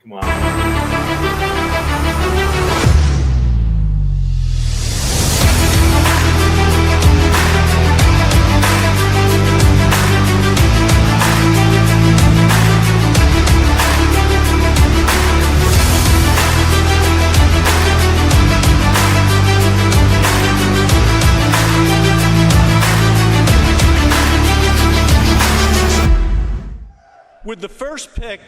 Come on. With the first pick.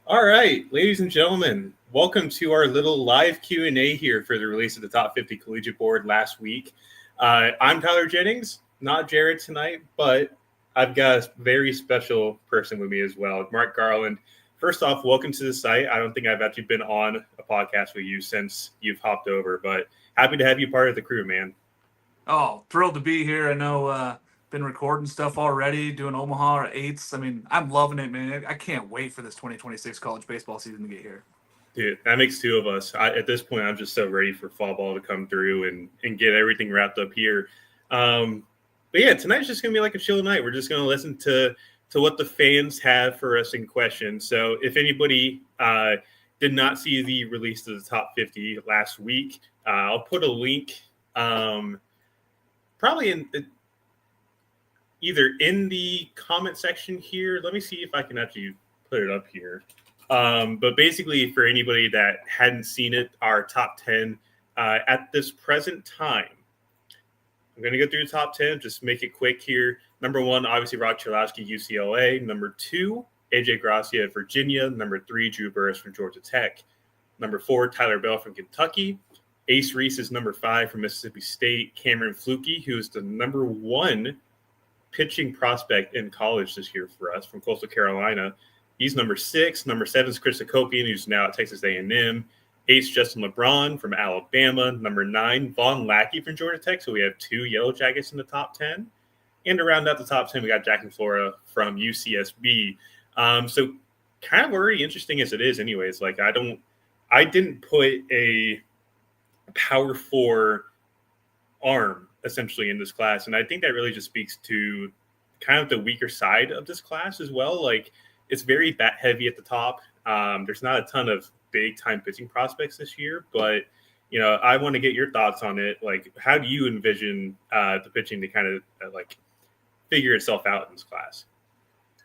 All right, ladies and gentlemen, welcome to our little live Q&A here for the release of the Top 50 Collegiate Board last week. I'm Tyler Jennings, not Jared tonight, but I've got a very special person with me as well, Mark Garland. First off, welcome to the site. I don't think I've actually been on a podcast with you since you've hopped over, but happy to have you part of the crew, man. Oh, thrilled to be here. I know been recording stuff already, doing Omaha or eights. I mean, I'm loving it, man. I can't wait for this 2026 college baseball season to get here. Dude, that makes two of us. At this point, I'm just so ready for fall ball to come through and get everything wrapped up here. But yeah, tonight's just going to be like a chill night. We're just going to listen to what the fans have for us in questions. So if anybody did not see the release of the Top 50 last week, I'll put a link probably in either in the comment section here. Let me see if I can actually put it up here. But basically, for anybody that hadn't seen it, our top 10 at this present time, I'm going to go through the top 10, just make it quick here. Number 1, obviously, Rock Chalowski, UCLA. Number 2, AJ Gracia at Virginia. Number 3, Drew Burress from Georgia Tech. Number 4, Tyler Bell from Kentucky. Ace Reese is number 5 from Mississippi State. Cameron Fluke, who is the number 1 pitching prospect in college this year for us from Coastal Carolina. He's number 6. Number 7 is Chris Akopian, who's now at Texas A&M. 8, Justin LeBron from Alabama. Number 9, Vaughn Lackey from Georgia Tech. So we have 2 Yellow Jackets in the top 10. And to round out the top 10, we got Jackson Flora from UCSB. So kind of already interesting as it is anyways. Like I didn't put a power 4 arm essentially in this class. And I think that really just speaks to kind of the weaker side of this class as well. Like it's very bat heavy at the top. There's not a ton of big time pitching prospects this year, but you know, I want to get your thoughts on it. Like, how do you envision the pitching to kind of like figure itself out in this class?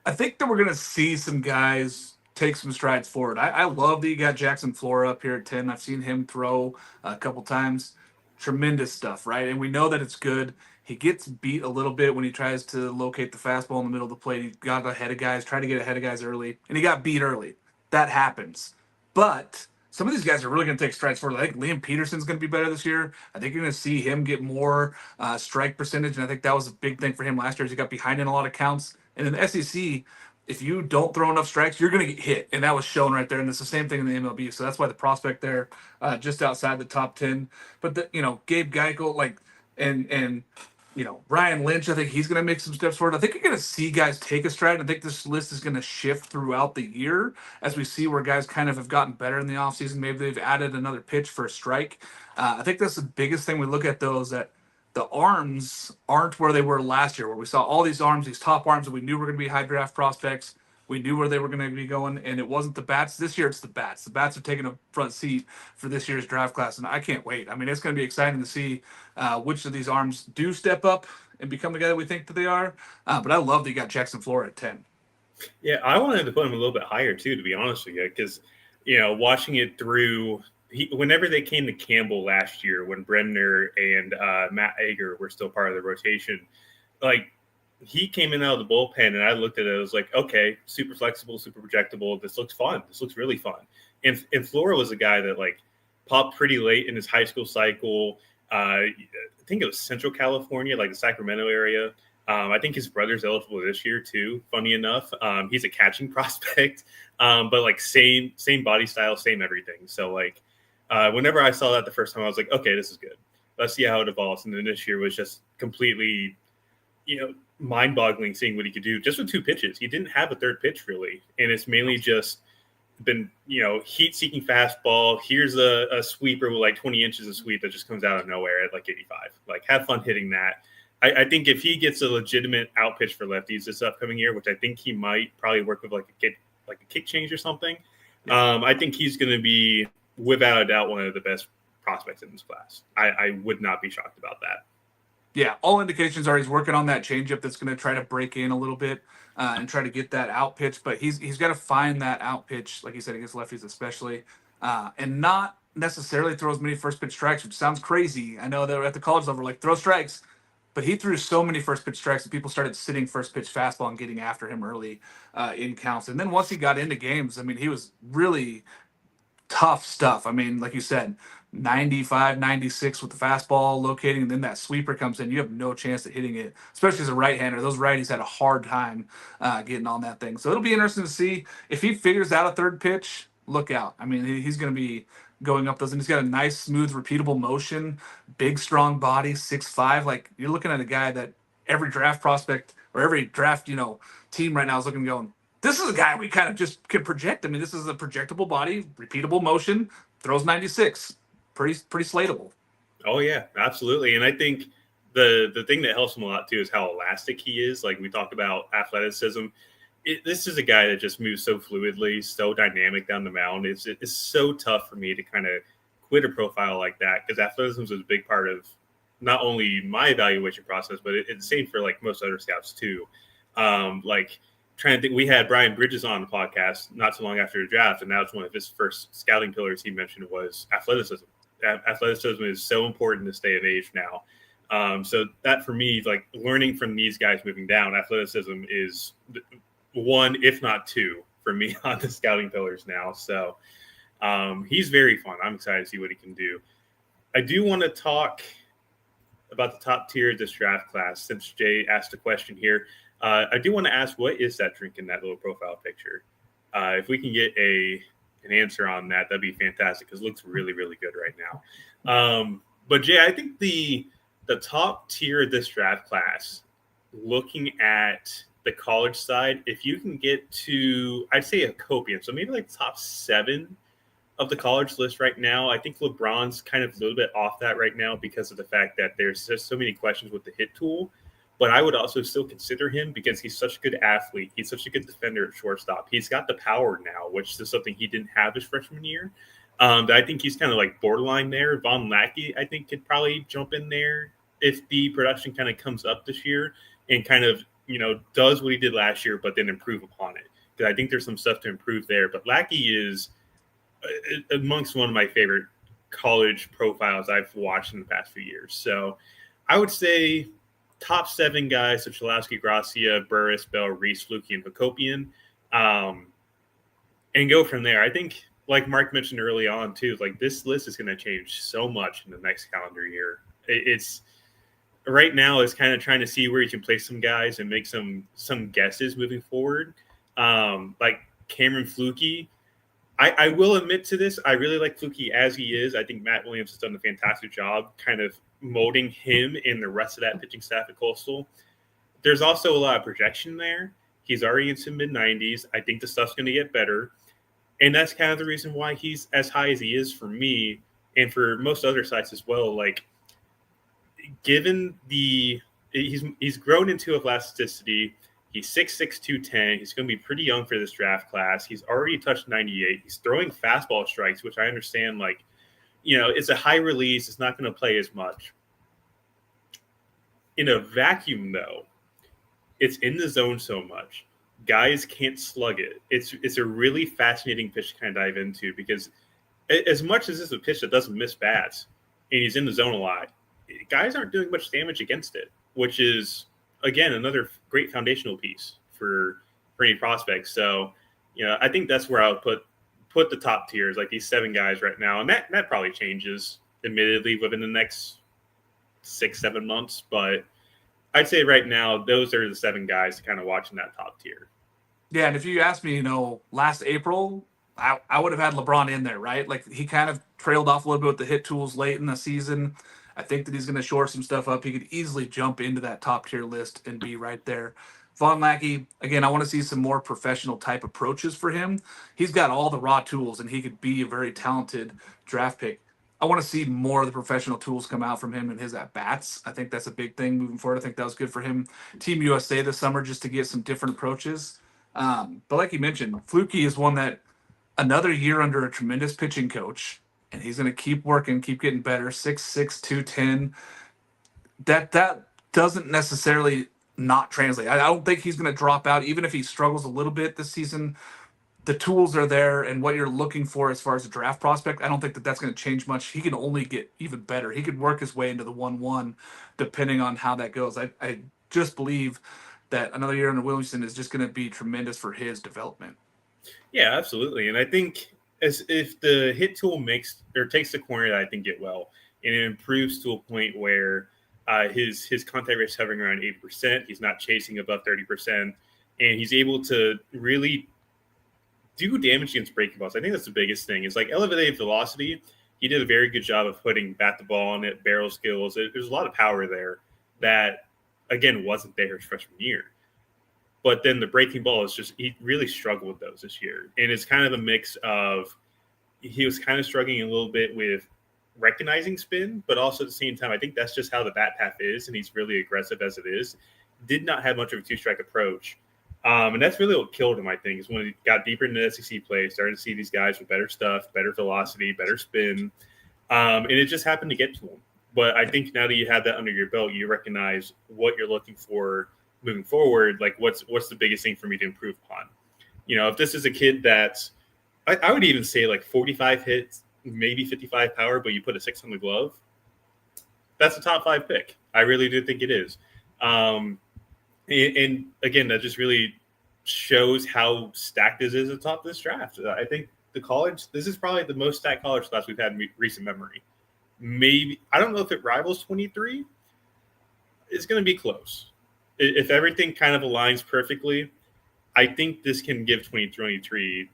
I think that we're going to see some guys take some strides forward. I love that you got Jackson Flora up here at 10. I've seen him throw a couple times. Tremendous stuff, right? And we know that it's good. He gets beat a little bit when he tries to locate the fastball in the middle of the plate. He got ahead of guys, tried to get ahead of guys early, and he got beat early. That happens. But some of these guys are really going to take strides forward. I think Liam Peterson's going to be better this year. I think you're going to see him get more strike percentage, and I think that was a big thing for him last year as he got behind in a lot of counts. And in the SEC, if you don't throw enough strikes, you're going to get hit, and that was shown right there. And it's the same thing in the MLB, so that's why the prospect there, just outside the top 10. But Gabe Geichel, and Ryan Lynch, I think he's going to make some steps forward. I think you're going to see guys take a stride. I think this list is going to shift throughout the year as we see where guys kind of have gotten better in the offseason. Maybe they've added another pitch for a strike. I think that's the biggest thing we look at, though, is that the arms aren't where they were last year, where we saw all these arms, these top arms that we knew were going to be high draft prospects. We knew where they were going to be going, and it wasn't the bats. This year, it's the bats. The bats are taking a front seat for this year's draft class, and I can't wait. I mean, it's going to be exciting to see which of these arms do step up and become the guy that we think that they are. But I love that you got Jackson Flora at 10. Yeah, I wanted to put him a little bit higher, too, to be honest with you, because, watching it through – whenever they came to Campbell last year, when Bremner and Matt Ager were still part of the rotation, like he came in out of the bullpen and I looked at it, I was like, okay, super flexible, super projectable. This looks fun. This looks really fun. And Flora was a guy that like popped pretty late in his high school cycle. I think it was Central California, like the Sacramento area. I think his brother's eligible this year too. Funny enough, he's a catching prospect, but like same body style, same everything. So like, whenever I saw that the first time, I was like, okay, this is good. Let's see how it evolves. And then this year was just completely, mind-boggling seeing what he could do just with 2 pitches. He didn't have a third pitch really, and it's mainly just been, heat-seeking fastball. Here's a sweeper with like 20 inches of sweep that just comes out of nowhere at like 85. Like, have fun hitting that. I think if he gets a legitimate out pitch for lefties this upcoming year, which I think he might probably work with like a like a kick change or something. I think he's going to be, without a doubt, one of the best prospects in this class. I would not be shocked about that. Yeah, all indications are he's working on that changeup that's going to try to break in a little bit and try to get that out pitch. But he's got to find that out pitch, like you said, against lefties especially, and not necessarily throw as many first pitch strikes, which sounds crazy. I know they're at the college level, like throw strikes, but he threw so many first pitch strikes that people started sitting first pitch fastball and getting after him early in counts. And then once he got into games, I mean, he was really tough stuff. I mean, like you said, 95, 96 with the fastball locating, and then that sweeper comes in. You have no chance at hitting it, especially as a right-hander. Those righties had a hard time getting on that thing. So it'll be interesting to see if he figures out a third pitch. Look out. I mean, he's going to be going up those, and he's got a nice, smooth, repeatable motion, big, strong body, 6'5". Like, you're looking at a guy that every draft prospect or every draft, team right now is looking going, this is a guy we kind of just can project. I mean, this is a projectable body, repeatable motion, throws 96. Pretty slateable. Oh yeah, absolutely. And I think the thing that helps him a lot too is how elastic he is. Like we talk about athleticism. This is a guy that just moves so fluidly, so dynamic down the mound. It's so tough for me to kind of quit a profile like that because athleticism is a big part of not only my evaluation process, but it's the same for like most other scouts too. Like trying to think, we had Brian Bridges on the podcast not too long after the draft, and that was one of his first scouting pillars he mentioned was athleticism. Athleticism is so important this day and age now. So that for me, like learning from these guys moving down, athleticism is one, if not two, for me on the scouting pillars now. So he's very fun. I'm excited to see what he can do. I do want to talk about the top tier of this draft class since Jay asked a question here. I do want to ask, what is that drink in that little profile picture? If we can get an answer on that, that'd be fantastic because it looks really, really good right now. But Jay, I think the top tier of this draft class, looking at the college side, if you can get to, I'd say a Copian, so maybe like top 7 of the college list right now. I think LeBron's kind of a little bit off that right now because of the fact that there's just so many questions with the hit tool. But I would also still consider him because he's such a good athlete. He's such a good defender at shortstop. He's got the power now, which is something he didn't have his freshman year. I think he's kind of like borderline there. Von Lackey, I think, could probably jump in there if the production kind of comes up this year and kind of, does what he did last year, but then improve upon it. Because I think there's some stuff to improve there. But Lackey is amongst one of my favorite college profiles I've watched in the past few years. So I would say top 7 guys, so Chalowski, Gracia, Burris, Bell, Reese, Flukie, and Hakopian, and go from there. I think, like Mark mentioned early on, too, like this list is going to change so much in the next calendar year. It's right now is kind of trying to see where you can place some guys and make some guesses moving forward. Like Cameron Flukie, I will admit to this. I really like Flukie as he is. I think Matt Williams has done a fantastic job kind of molding him and the rest of that pitching staff at Coastal. There's also a lot of projection there. He's already into mid-90s. I think the stuff's going to get better. And that's kind of the reason why he's as high as he is for me and for most other sites as well. Like, given he's grown into elasticity. He's 6'6", 210. He's going to be pretty young for this draft class. He's already touched 98. He's throwing fastball strikes, which I understand, like, it's a high release. It's not going to play as much. In a vacuum, though, it's in the zone so much. Guys can't slug it. It's a really fascinating pitch to kind of dive into because as much as this is a pitch that doesn't miss bats and he's in the zone a lot, guys aren't doing much damage against it, which is, again, another great foundational piece for any prospects. So, I think that's where I would put the top tiers, like these 7 guys right now. And that probably changes, admittedly, within the next 6-7 months. But I'd say right now, those are the 7 guys to kind of watch in that top tier. Yeah, and if you asked me, last April, I would have had LeBron in there, right? Like, he kind of trailed off a little bit with the hit tools late in the season. I think that he's going to shore some stuff up. He could easily jump into that top tier list and be right there. Von Lackey, again, I want to see some more professional type approaches for him. He's got all the raw tools, and he could be a very talented draft pick. I want to see more of the professional tools come out from him and his at-bats. I think that's a big thing moving forward. I think that was good for him. Team USA this summer just to get some different approaches. But like you mentioned, Fluky is one that another year under a tremendous pitching coach, and he's going to keep working, keep getting better. 6'6", 210. That doesn't necessarily not translate. I don't think he's going to drop out, even if he struggles a little bit this season. The tools are there, and what you're looking for as far as a draft prospect, I don't think that that's going to change much. He can only get even better. He could work his way into the 1-1, depending on how that goes. I just believe that another year under Williamson is just going to be tremendous for his development. Yeah, absolutely. And I think as if the hit tool makes or takes the corner that I think get well, and it improves to a point where his contact rate is hovering around 80%. He's not chasing above 30%, and he's able to really do damage against breaking balls. I think that's the biggest thing. Is like elevated velocity. He did a very good job of putting bat the ball on it, barrel skills. There's a lot of power there that again wasn't there his freshman year. But then the breaking ball is just he really struggled with those this year, and it's kind of a mix of he was kind of struggling a little bit with recognizing spin, but also at the same time, I think that's just how the bat path is, and he's really aggressive as it is. Did not have much of a two-strike approach. And that's really what killed him, I think, is when he got deeper into the SEC play, started to see these guys with better stuff, better velocity, better spin. And it just happened to get to him. But I think now that you have that under your belt, you recognize what you're looking for moving forward. Like, what's the biggest thing for me to improve upon? You know, if this is a kid that's, I would even say like 45 hits, maybe 55 power, but you put a 6 on the glove, that's a top 5 pick. I really do think it is. And again, that just really shows how stacked this is at the top of this draft. I think this is probably the most stacked college class we've had in recent memory. Maybe, I don't know if it rivals 23. It's going to be close. If everything kind of aligns perfectly, I think this can give 2023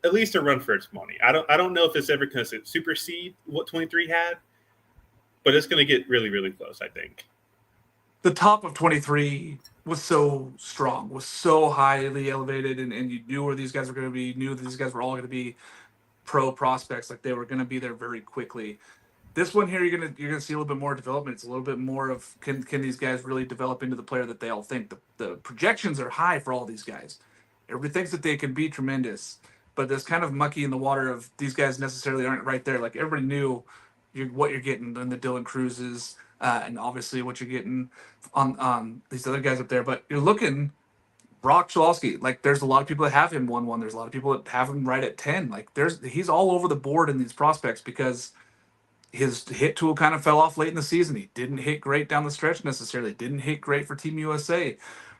at least a run for its money. I don't know if it's ever going to supersede what 23 had, but it's going to get really, really close, I think. The top of 23 was so strong, was so highly elevated, and you knew where these guys were going to be, knew that these guys were all going to be pro prospects, like they were going to be there very quickly. This one here, you're gonna see a little bit more development. It's a little bit more of can these guys really develop into the player that they all think. The projections are high for all these guys. Everybody thinks that they can be tremendous, but there's kind of mucky in the water of these guys necessarily aren't right there. Like everybody knew what you're getting in the Dylan Cruzes, and obviously what you're getting on these other guys up there. But you're looking Brock Chalowski. Like there's a lot of people that have him 1-1. There's a lot of people that have him right at 10. Like he's all over the board in these prospects because his hit tool kind of fell off late in the season. He didn't hit great down the stretch necessarily. Didn't hit great for Team USA.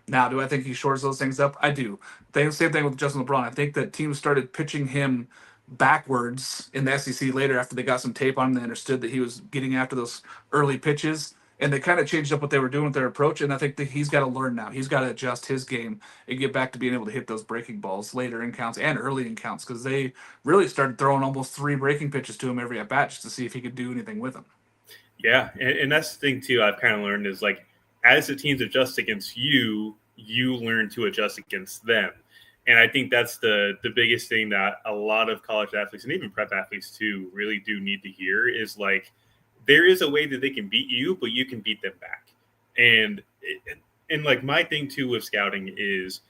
Now, do I think he shores those things up? I do. Same thing with Justin LeBron. I think that teams started pitching him backwards in the SEC later after they got some tape on him. They understood that he was getting after those early pitches, and they kind of changed up what they were doing with their approach. And I think that he's got to learn now. He's got to adjust his game and get back to being able to hit those breaking balls later in counts and early in counts because they really started throwing almost 3 breaking pitches to him every at bat just to see if he could do anything with them. Yeah, and that's the thing too. I've kind of learned is like as the teams adjust against you, you learn to adjust against them. And I think that's the biggest thing that a lot of college athletes and even prep athletes too really do need to hear is like there is a way that they can beat you, but you can beat them back. And like my thing too with scouting is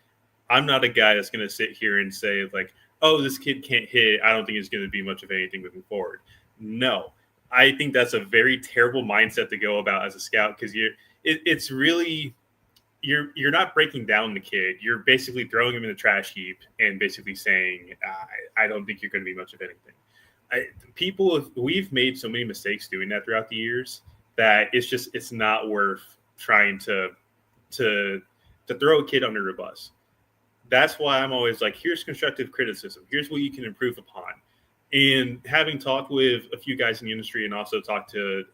I'm not a guy that's going to sit here and say like, oh, this kid can't hit. I don't think it's going to be much of anything moving forward. No, I think that's a very terrible mindset to go about as a scout because it's really you're not breaking down the kid. You're basically throwing him in the trash heap and basically saying, I don't think you're going to be much of anything. We've made so many mistakes doing that throughout the years that it's not worth trying to throw a kid under a bus. That's why I'm always like, here's constructive criticism. Here's what you can improve upon. And having talked with a few guys in the industry and also talked to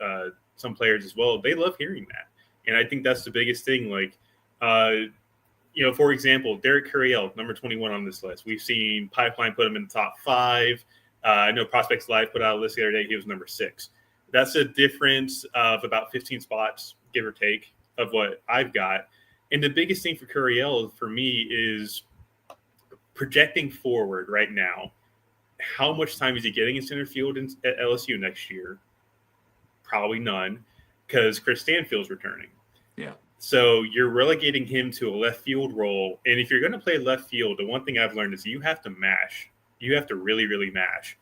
some players as well, they love hearing that. And I think that's the biggest thing. Like, for example, Derek Curiel, number 21 on this list. We've seen Pipeline put him in the top 5. I know Prospects Live put out a list the other day. He was number 6. That's a difference of about 15 spots, give or take, of what I've got. And the biggest thing for Curiel for me is projecting forward right now. How much time is he getting in center field at LSU next year? Probably none, because Chris Stanfield's returning. Yeah. So you're relegating him to a left field role. And if you're going to play left field, the one thing I've learned is you have to mash. You have to really, really mash.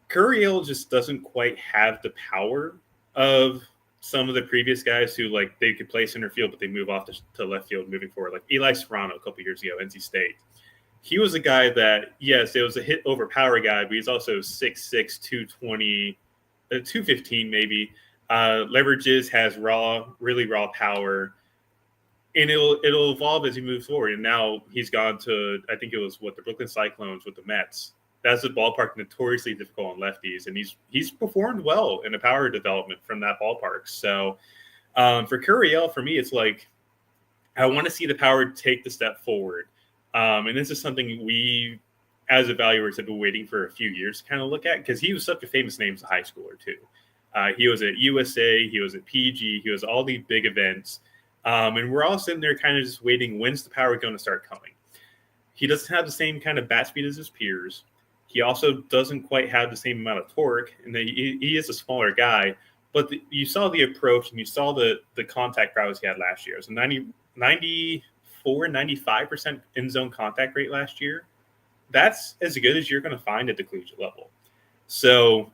Gurriel just doesn't quite have the power of some of the previous guys who, like, they could play center field, but they move off to left field moving forward. Like Eli Serrano a couple years ago, NC State. He was a guy that, yes, it was a hit over power guy, but he's also 6'6", 220, 215 maybe. Leverages, has really raw power. And it'll evolve as he moves forward. And now he's gone to, I think it was the Brooklyn Cyclones with the Mets. That's a ballpark notoriously difficult on lefties, and he's performed well in the power development from that ballpark. So for Gurriel, for me, it's like I want to see the power take the step forward, and this is something we, as evaluators, have been waiting for a few years to kind of look at because he was such a famous name as a high schooler too. He was at USA, he was at PG, he was all these big events, and we're all sitting there kind of just waiting. When's the power going to start coming? He doesn't have the same kind of bat speed as his peers. He also doesn't quite have the same amount of torque, and he is a smaller guy. But you saw the approach, and you saw the contact prowess he had last year. It was a 95% in-zone contact rate last year. That's as good as you're going to find at the collegiate level. So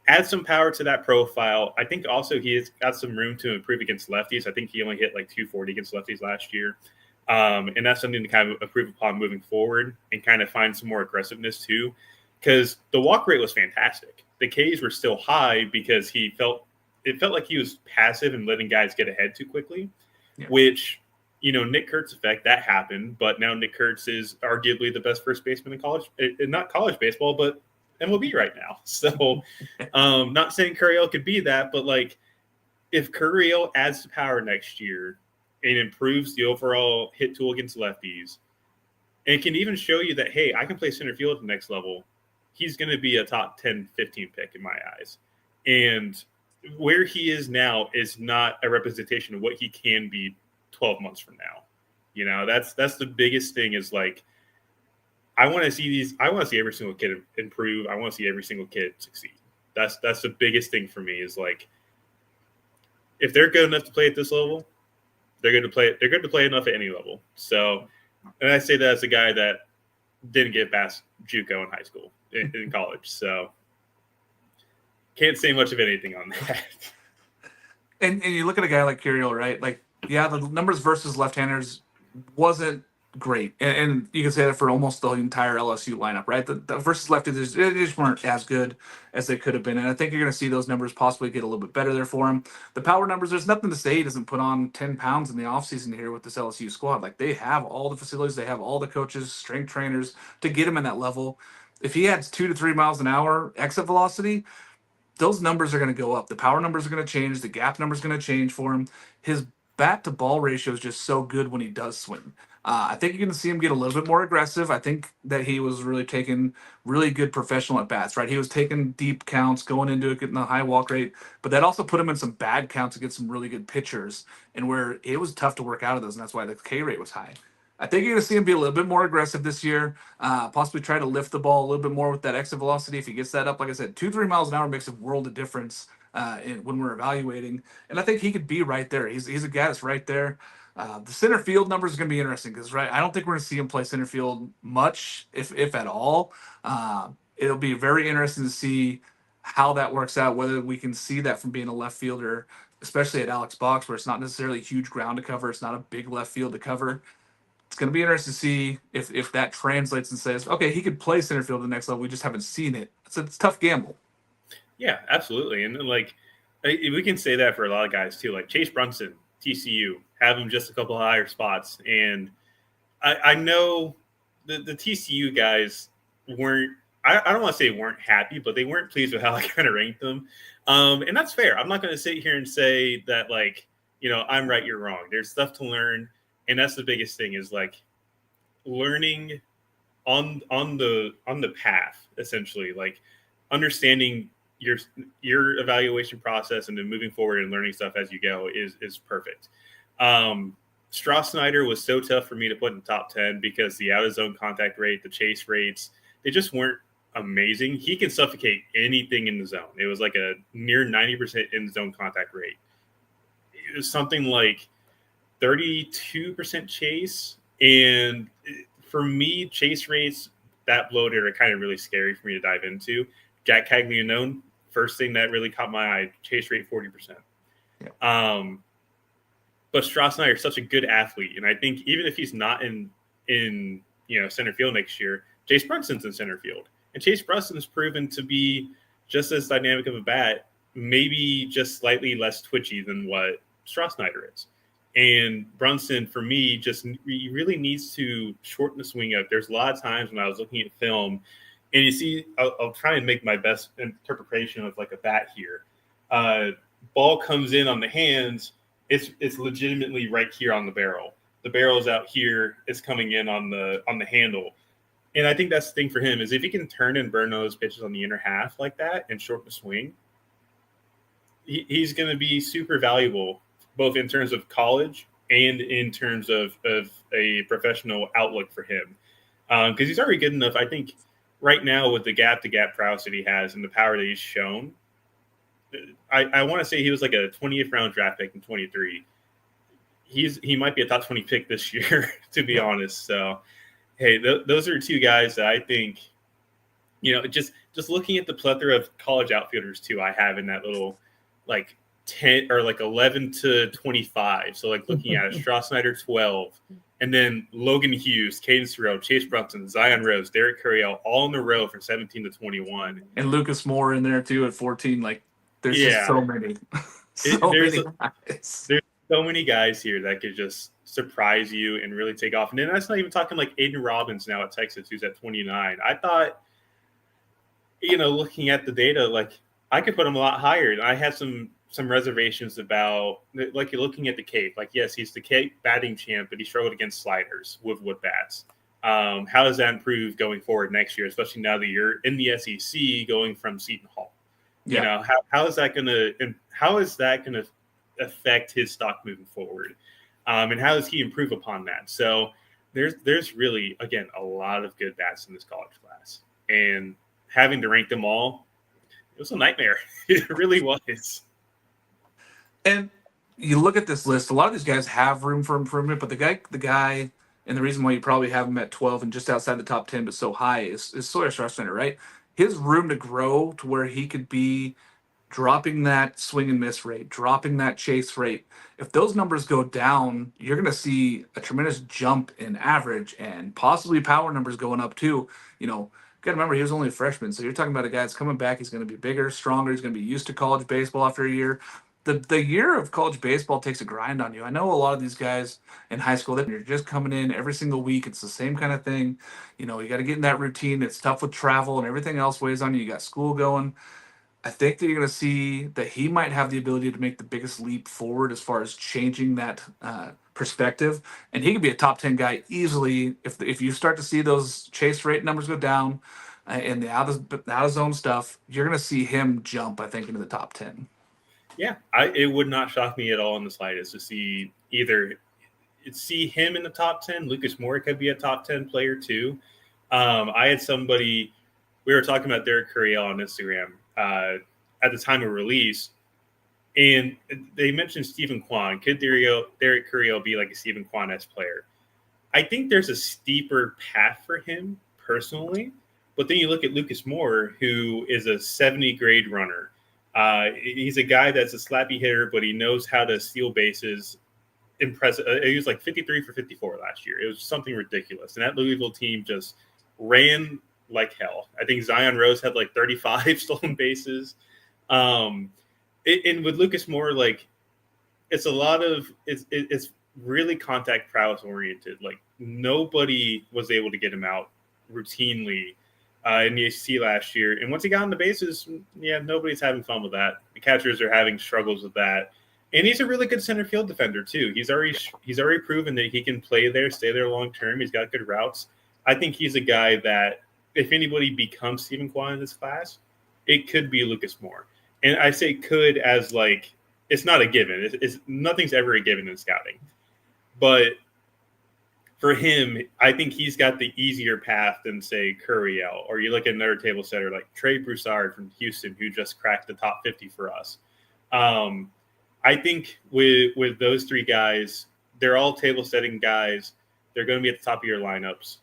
add some power to that profile. I think also he has got some room to improve against lefties. I think he only hit like 240 against lefties last year. And that's something to kind of improve upon moving forward and kind of find some more aggressiveness too. Because the walk rate was fantastic. The Ks were still high because it felt like he was passive and letting guys get ahead too quickly, which, Nick Kurtz effect, that happened. But now Nick Kurtz is arguably the best first baseman in college, not college baseball, but MLB right now. So not saying Gurriel could be that, but like if Gurriel adds to power next year and improves the overall hit tool against lefties and can even show you that, hey, I can play center field at the next level, he's going to be a top 10, 15 pick in my eyes. And where he is now is not a representation of what he can be 12 months from now. That's the biggest thing is like, I want to see every single kid improve. I want to see every single kid succeed. That's the biggest thing for me is like, if they're good enough to play at this level, they're good to play enough at any level. So, and I say that as a guy that didn't get past JUCO in high school, in college. So can't say much of anything on that. And you look at a guy like Gurriel, right? Like, yeah, the numbers versus left-handers wasn't great. And you can say that for almost the entire LSU lineup, right? The versus lefties, they just weren't as good as they could have been. And I think you're going to see those numbers possibly get a little bit better there for him. The power numbers, there's nothing to say he doesn't put on 10 pounds in the offseason here with this LSU squad. Like, they have all the facilities, they have all the coaches, strength trainers to get him in that level. If he adds 2 to 3 miles an hour exit velocity, those numbers are going to go up. The power numbers are going to change. The gap numbers are going to change for him. His bat to ball ratio is just so good when he does swing. I think you're going to see him get a little bit more aggressive. I think that he was really taking really good professional at bats, right? He was taking deep counts, going into it, getting the high walk rate, but that also put him in some bad counts to get some really good pitchers, and where it was tough to work out of those, and that's why the K rate was high. I think you're going to see him be a little bit more aggressive this year, possibly try to lift the ball a little bit more with that exit velocity. If he gets that up, like I said, 2-3 miles an hour makes a world of difference when we're evaluating. And I think he could be right there. He's a guy that's right there. The center field numbers are going to be interesting because, right, I don't think we're going to see him play center field much, if at all. It'll be very interesting to see how that works out, whether we can see that from being a left fielder, especially at Alex Box, where it's not necessarily huge ground to cover. It's not a big left field to cover. It's going to be interesting to see if that translates and says, okay, he could play center field at the next level. We just haven't seen it. It's a tough gamble. Yeah, absolutely. And like, we can say that for a lot of guys too, like Chase Brunson, TCU, have him just a couple of higher spots. And I know the TCU guys weren't, I don't want to say weren't happy, but they weren't pleased with how I kind of ranked them. And that's fair. I'm not going to sit here and say that, like, I'm right, you're wrong. There's stuff to learn. And that's the biggest thing is like learning on the path, essentially, like understanding your evaluation process and then moving forward and learning stuff as you go is perfect. Strauss Snyder was so tough for me to put in the top 10 because the out of zone contact rate, the chase rates, they just weren't amazing. He can suffocate anything in the zone. It was like a near 90% in zone contact rate. It was something like 32% chase. And for me, chase rates that bloated are kind of really scary for me to dive into. Jack Caglianone, first thing that really caught my eye, chase rate 40%. Yeah. But Strasnyder is such a good athlete, and I think even if he's not in center field next year, Chase Brunson's in center field, and Chase Brunson's proven to be just as dynamic of a bat, maybe just slightly less twitchy than what Strasnyder is. And Brunson, for me, he really needs to shorten the swing up. There's a lot of times when I was looking at film, and you see, I'll try and make my best interpretation of like a bat here. Ball comes in on the hands. It's legitimately right here on the barrel. The barrel's out here. It's coming in on the handle. And I think that's the thing for him is if he can turn and burn those pitches on the inner half like that and shorten the swing, he's going to be super valuable, both in terms of college and in terms of a professional outlook for him. Because he's already good enough. I think right now with the gap-to-gap prowess that he has and the power that he's shown, I want to say he was like a 20th round draft pick in 23. He might be a top 20 pick this year, to be honest. So, hey, those are two guys that I think, just looking at the plethora of college outfielders too, I have in that little like 10 or like 11 to 25. So like looking at Strasnyder 12, and then Logan Hughes, Caden Sorrell, Chase Brunson, Zion Rose, Derek Curiel, all in a row from 17 to 21, and Lucas Moore in there too at 14. Like, there's just so many, many guys. There's so many guys here that could just surprise you and really take off. And then that's not even talking like Aiden Robbins now at Texas, who's at 29. I thought, looking at the data, like I could put him a lot higher. And I had some reservations about, like, you're looking at the Cape. Like, yes, he's the Cape batting champ, but he struggled against sliders with wood bats. How does that improve going forward next year, especially now that you're in the SEC going from Seton Hall? Yeah. How is that going to affect his stock moving forward? And how does he improve upon that? So there's really, again, a lot of good bats in this college class, and having to rank them all, it was a nightmare. It really was. And you look at this list, a lot of these guys have room for improvement, but the guy, and the reason why you probably have him at 12 and just outside the top 10, but so high is Sawyer Strasnyder, right? His room to grow to where he could be dropping that swing and miss rate, dropping that chase rate. If those numbers go down, you're going to see a tremendous jump in average and possibly power numbers going up too. You got to remember he was only a freshman, so you're talking about a guy that's coming back. He's going to be bigger, stronger. He's going to be used to college baseball after a year. The year of college baseball takes a grind on you. I know a lot of these guys in high school that you're just coming in every single week. It's the same kind of thing. You got to get in that routine. It's tough with travel and everything else weighs on you. You got school going. I think that you're going to see that he might have the ability to make the biggest leap forward as far as changing that perspective. And he could be a top 10 guy easily if you start to see those chase rate numbers go down and the out of zone stuff. You're going to see him jump, I think, into the top 10. Yeah, it would not shock me at all in the slightest to see him in the top 10. Lucas Moore could be a top 10 player too. I had somebody, we were talking about Derek Curiel on Instagram at the time of release, and they mentioned Stephen Kwan. Could Derek Curiel be like a Stephen Kwan-esque player? I think there's a steeper path for him personally, but then you look at Lucas Moore, who is a 70 grade runner. He's a guy that's a slappy hitter, but he knows how to steal bases. Impressive. He was like 53 for 54 last year. It was something ridiculous. And that Louisville team just ran like hell. I think Zion Rose had like 35 stolen bases. And with Lucas Moore, like it's really contact prowess oriented. Like nobody was able to get him out routinely in the ACC last year. And once he got on the bases, nobody's having fun with that. The catchers are having struggles with that. And he's a really good center field defender too. He's already proven that he can play there, stay there long term. He's got good routes. I think he's a guy that if anybody becomes Stephen Kwan in this class, it could be Lucas Moore. And I say could as like it's not a given. It's nothing's ever a given in scouting. But for him, I think he's got the easier path than, say, Curiel. Or you look at another table setter like Trey Broussard from Houston, who just cracked the top 50 for us. I think with those three guys, they're all table setting guys. They're going to be at the top of your lineups.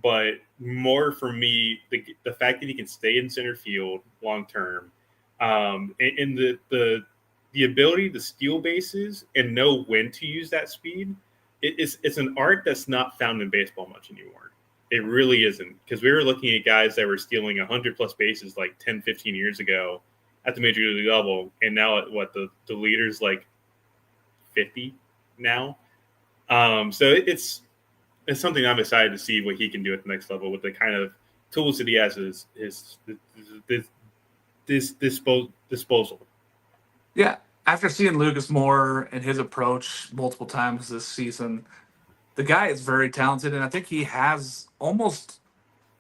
But more for me, the fact that he can stay in center field long term, and the ability to steal bases and know when to use that speed, it's an art that's not found in baseball much anymore. It really isn't, because we were looking at guys that were stealing 100 plus bases like 10, 15 years ago at the major league level, and now at what the leader's like 50 now. So it's something I'm excited to see what he can do at the next level with the kind of tools that he has his disposal. Yeah, after seeing Lucas Moore and his approach multiple times this season, the guy is very talented, and I think he has almost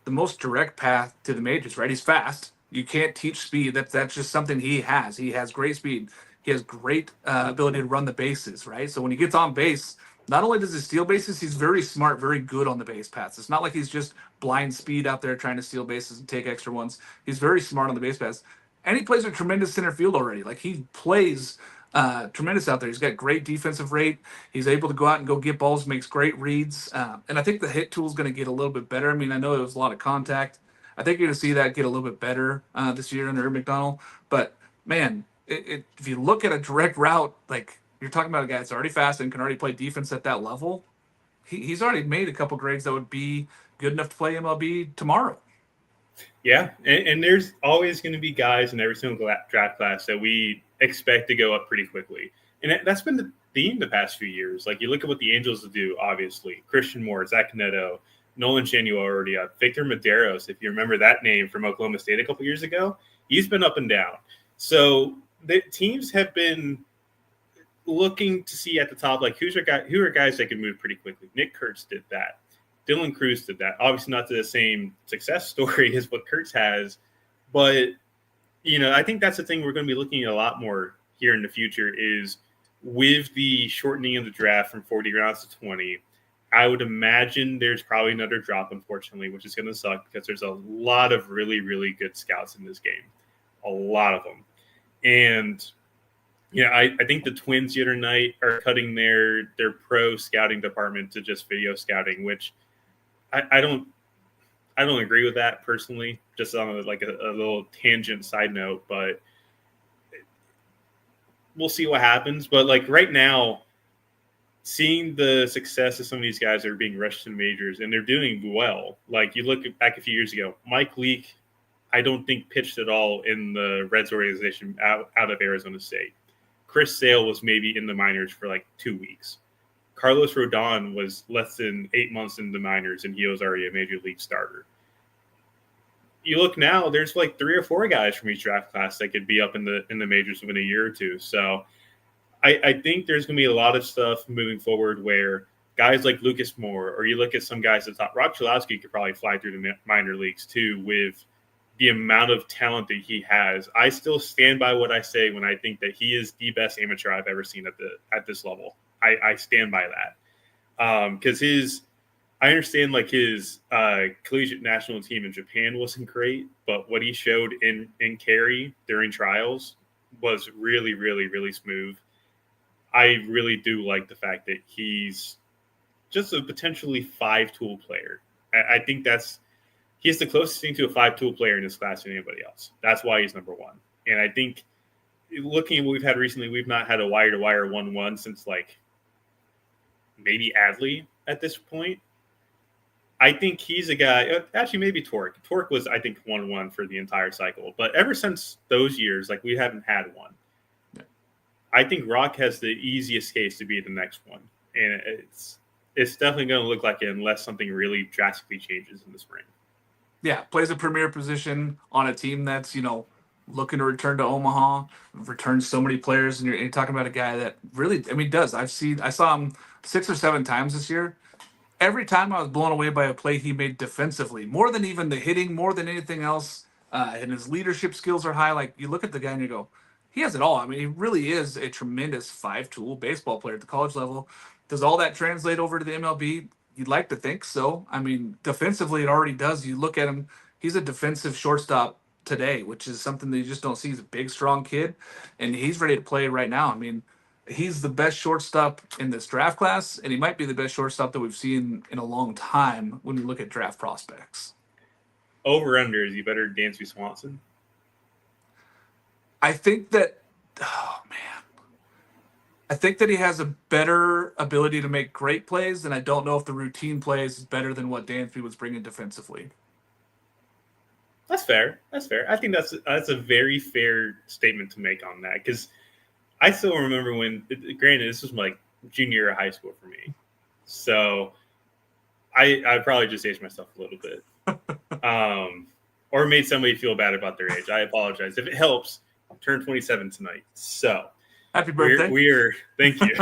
the most direct path to the majors. Right, he's fast. You can't teach speed. That's just something he has. He has great speed. He has great ability to run the bases. Right, so when he gets on base, not only does he steal bases, he's very smart, very good on the base paths. It's not like he's just blind speed out there trying to steal bases and take extra ones. He's very smart on the base paths. And he plays a tremendous center field already. Like, he plays tremendous out there. He's got great defensive rate. He's able to go out and go get balls, makes great reads. And I think the hit tool is going to get a little bit better. I mean, I know there was a lot of contact. I think you're going to see that get a little bit better this year under McDonald. But, man, if you look at a direct route, like, you're talking about a guy that's already fast and can already play defense at that level. He's already made a couple grades that would be good enough to play MLB tomorrow. Yeah, and there's always going to be guys in every single draft class that we expect to go up pretty quickly. And that's been the theme the past few years. Like, you look at what the Angels do, obviously. Christian Moore, Zach Neto, Nolan Schanuel already up. Victor Medeiros, if you remember that name from Oklahoma State a couple years ago, he's been up and down. So the teams have been looking to see at the top, like, who are guys that can move pretty quickly. Nick Kurtz did that. Dylan Cruz did that. Obviously not to the same success story as what Kurtz has, but, I think that's the thing we're going to be looking at a lot more here in the future is with the shortening of the draft from 40 rounds to 20, I would imagine there's probably another drop, unfortunately, which is going to suck because there's a lot of really, really good scouts in this game. A lot of them. And I think the Twins the other night are cutting their pro scouting department to just video scouting, which I don't agree with that personally. Just on a little tangent side note, but we'll see what happens. But like right now, seeing the success of some of these guys that are being rushed to the majors and they're doing well. Like, you look back a few years ago, Mike Leake, I don't think pitched at all in the Reds organization out of Arizona State. Chris Sale was maybe in the minors for like 2 weeks. Carlos Rodon was less than 8 months in the minors, and he was already a major league starter. You look now, there's like 3 or 4 guys from each draft class that could be up in the majors within a year or two. So I think there's going to be a lot of stuff moving forward where guys like Lucas Moore, or you look at some guys at the top, Rob Chalowski could probably fly through the minor leagues too with the amount of talent that he has. I still stand by what I say when I think that he is the best amateur I've ever seen at this level. I stand by that because I understand like his collegiate national team in Japan wasn't great, but what he showed in Cary during trials was really, really, really smooth. I really do like the fact that he's just a potentially 5-tool player. I think he's the closest thing to a 5-tool player in this class than anybody else. That's why he's number one. And I think looking at what we've had recently, we've not had a wire-to-wire 1-1 since like maybe Adley at this point. I think he's a guy, actually maybe Torque. Torque was, I think, 1-1 for the entire cycle. But ever since those years, like, we haven't had one. Yeah. I think Rock has the easiest case to be the next one. And it's definitely going to look like it unless something really drastically changes in the spring. Yeah, plays a premier position on a team that's, looking to return to Omaha, returns so many players, and you're talking about a guy that really, does. I saw him 6 or 7 times this year. Every time I was blown away by a play he made defensively, more than even the hitting, more than anything else. And his leadership skills are high. Like, you look at the guy and you go, he has it all. He really is a tremendous 5-tool baseball player at the college level. Does all that translate over to the MLB? You'd like to think so. Defensively, it already does. You look at him, he's a defensive shortstop today, which is something that you just don't see. He's a big, strong kid, and he's ready to play right now. he's the best shortstop in this draft class, and he might be the best shortstop that we've seen in a long time when we look at draft prospects. Over under, is he better than Dansby Swanson? I think that, oh man, I think that he has a better ability to make great plays, and I don't know if the routine plays is better than what Dansby was bringing defensively. That's fair. That's fair. I think that's a very fair statement to make on that, because I still remember when, granted, this was like junior year of high school for me. So I probably just aged myself a little bit. Or made somebody feel bad about their age. I apologize. If it helps, I turned 27 tonight. So happy birthday. We're thank you.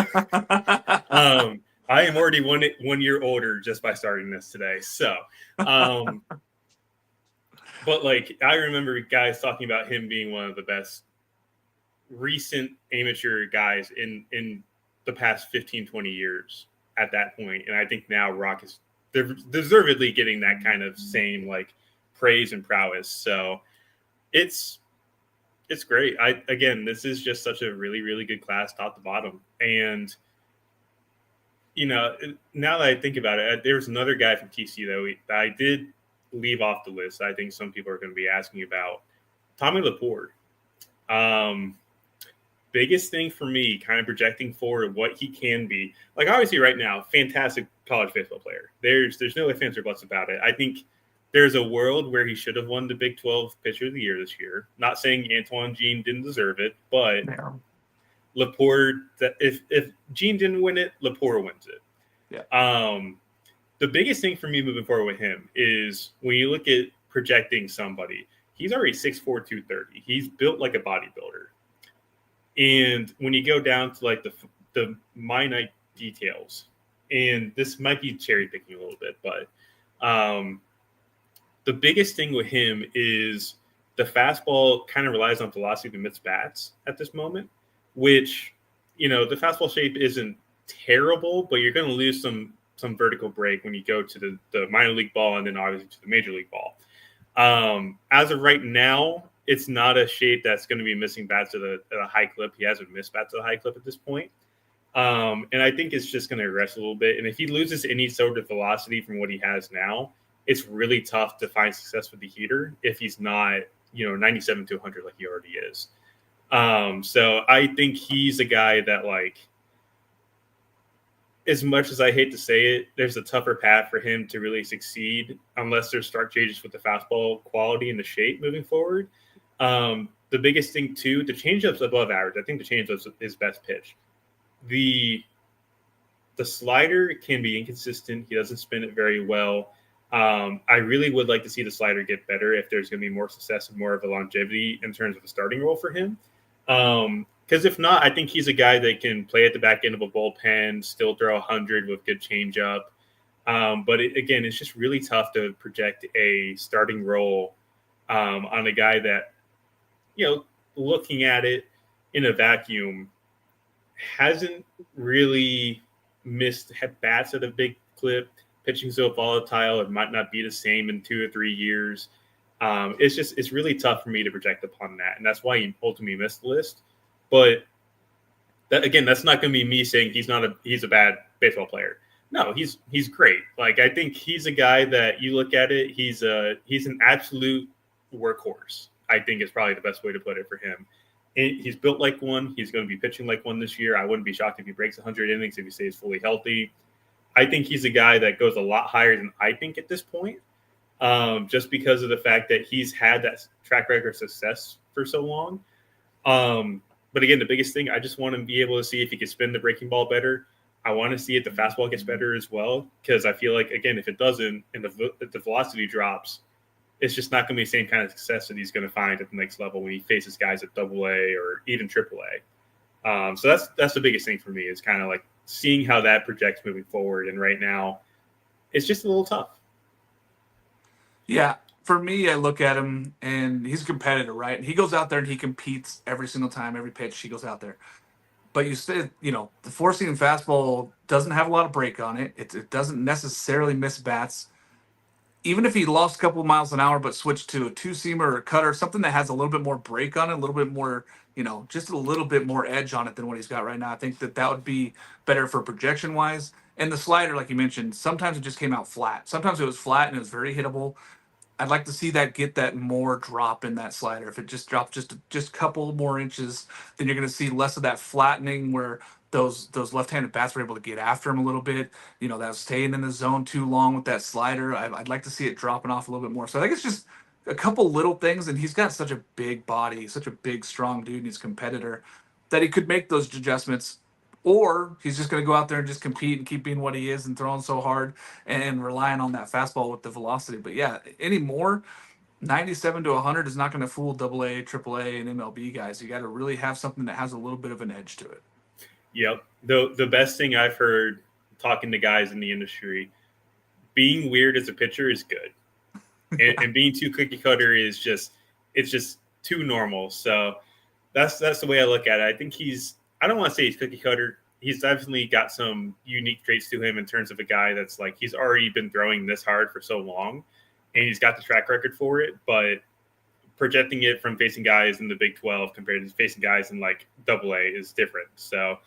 I am already 1 year older just by starting this today. So but like, I remember guys talking about him being one of the best recent amateur guys in the past 15, 20 years at that point. And I think now Rock is deservedly getting that kind of same like praise and prowess. So it's great. Again, this is just such a really, really good class top to bottom. And now that I think about it, there's another guy from TCU that I did leave off the list. I think some people are going to be asking about Tommy Laporte. Biggest thing for me, kind of projecting forward what he can be. Like, obviously right now, fantastic college baseball player. There's no ifs, ands, or buts about it. I think there's a world where he should have won the Big 12 Pitcher of the Year this year. Not saying Antoine Jean didn't deserve it, but No. Laporte, if Jean didn't win it, Laporte wins it. Yeah. The biggest thing for me moving forward with him is when you look at projecting somebody, he's already 6'4", 230. He's built like a bodybuilder. And when you go down to like the minute details, and this might be cherry picking a little bit, but the biggest thing with him is the fastball kind of relies on velocity to miss bats at this moment, which, the fastball shape isn't terrible, but you're going to lose some vertical break when you go to the minor league ball and then obviously to the major league ball. As of right now, it's not a shape that's going to be missing bats at a high clip. He hasn't missed bats at a high clip at this point. And I think it's just going to regress a little bit. And if he loses any sort of velocity from what he has now, it's really tough to find success with the heater if he's not, 97 to 100 like he already is. So I think he's a guy that, like, as much as I hate to say it, there's a tougher path for him to really succeed unless there's stark changes with the fastball quality and the shape moving forward. The biggest thing, too, the changeup's above average. I think the changeup's his best pitch. The slider can be inconsistent. He doesn't spin it very well. I really would like to see the slider get better if there's going to be more success and more of a longevity in terms of a starting role for him. Because if not, I think he's a guy that can play at the back end of a bullpen, still throw 100 with good changeup. But again, it's just really tough to project a starting role on a guy that, looking at it in a vacuum, hasn't really missed bats at a big clip. Pitching so volatile, it might not be the same in 2 or 3 years. It's really tough for me to project upon that, and that's why he ultimately missed the list. But that's not going to be me saying he's a bad baseball player. No, he's great. Like, I think he's a guy that you look at it, he's an absolute workhorse. I think is probably the best way to put it for him. And he's built like one. He's going to be pitching like one this year. I wouldn't be shocked if he breaks 100 innings if he stays fully healthy. I think he's a guy that goes a lot higher than I think at this point, just because of the fact that he's had that track record of success for so long. But again, the biggest thing, I just want to be able to see if he can spin the breaking ball better. I want to see if the fastball gets better as well, because I feel like, again, if it doesn't and the velocity drops, it's just not going to be the same kind of success that he's going to find at the next level when he faces guys at AA or even AAA. So that's the biggest thing for me, is kind of like seeing how that projects moving forward. And right now, it's just a little tough. Yeah. For me, I look at him and he's a competitor, right? He goes out there and he competes every single time, every pitch he goes out there. But you said, the four-seam fastball doesn't have a lot of break on it. It doesn't necessarily miss bats. even if he lost a couple of miles an hour, but switched to a two seamer or a cutter, something that has a little bit more break on it, a little bit more, just a little bit more edge on it than what he's got right now. I think that that would be better for projection wise. And the slider, like you mentioned, sometimes it just came out flat. Sometimes it was flat and it was very hittable. I'd like to see that get that more drop in that slider. If it just drops just a couple more inches, then you're going to see less of that flattening where those left-handed bats were able to get after him a little bit. That was staying in the zone too long with that slider. I'd like to see it dropping off a little bit more. So I think it's just a couple little things, and he's got such a big body, such a big, strong dude, and he's a competitor that he could make those adjustments. Or he's just going to go out there and just compete and keep being what he is and throwing so hard and relying on that fastball with the velocity. But yeah, anymore, 97 to 100 is not going to fool double A, triple A, and MLB guys. You got to really have something that has a little bit of an edge to it. Yep. The best thing I've heard talking to guys in the industry, being weird as a pitcher is good. And being too cookie cutter is it's just too normal. So that's the way I look at it. I think I don't want to say he's cookie cutter. He's definitely got some unique traits to him in terms of a guy that's like, he's already been throwing this hard for so long and he's got the track record for it. But projecting it from facing guys in the Big 12 compared to facing guys in like double A is different. So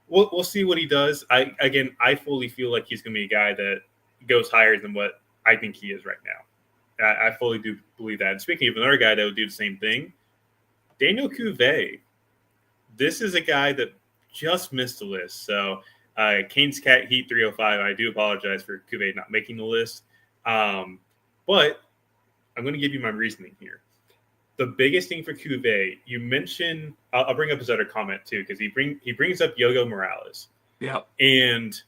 we'll see what he does. I fully feel like he's going to be a guy that goes higher than what I think he is right now. I fully do believe that. And speaking of another guy that would do the same thing, Daniel Cuvée. This is a guy that just missed the list. So Canes Cat Heat 305. I do apologize for Cuvée not making the list. But I'm going to give you my reasoning here. The biggest thing for Cuvée, you mentioned, I'll bring up his other comment too, because he brings up Yo-Yo Morales. Yeah. And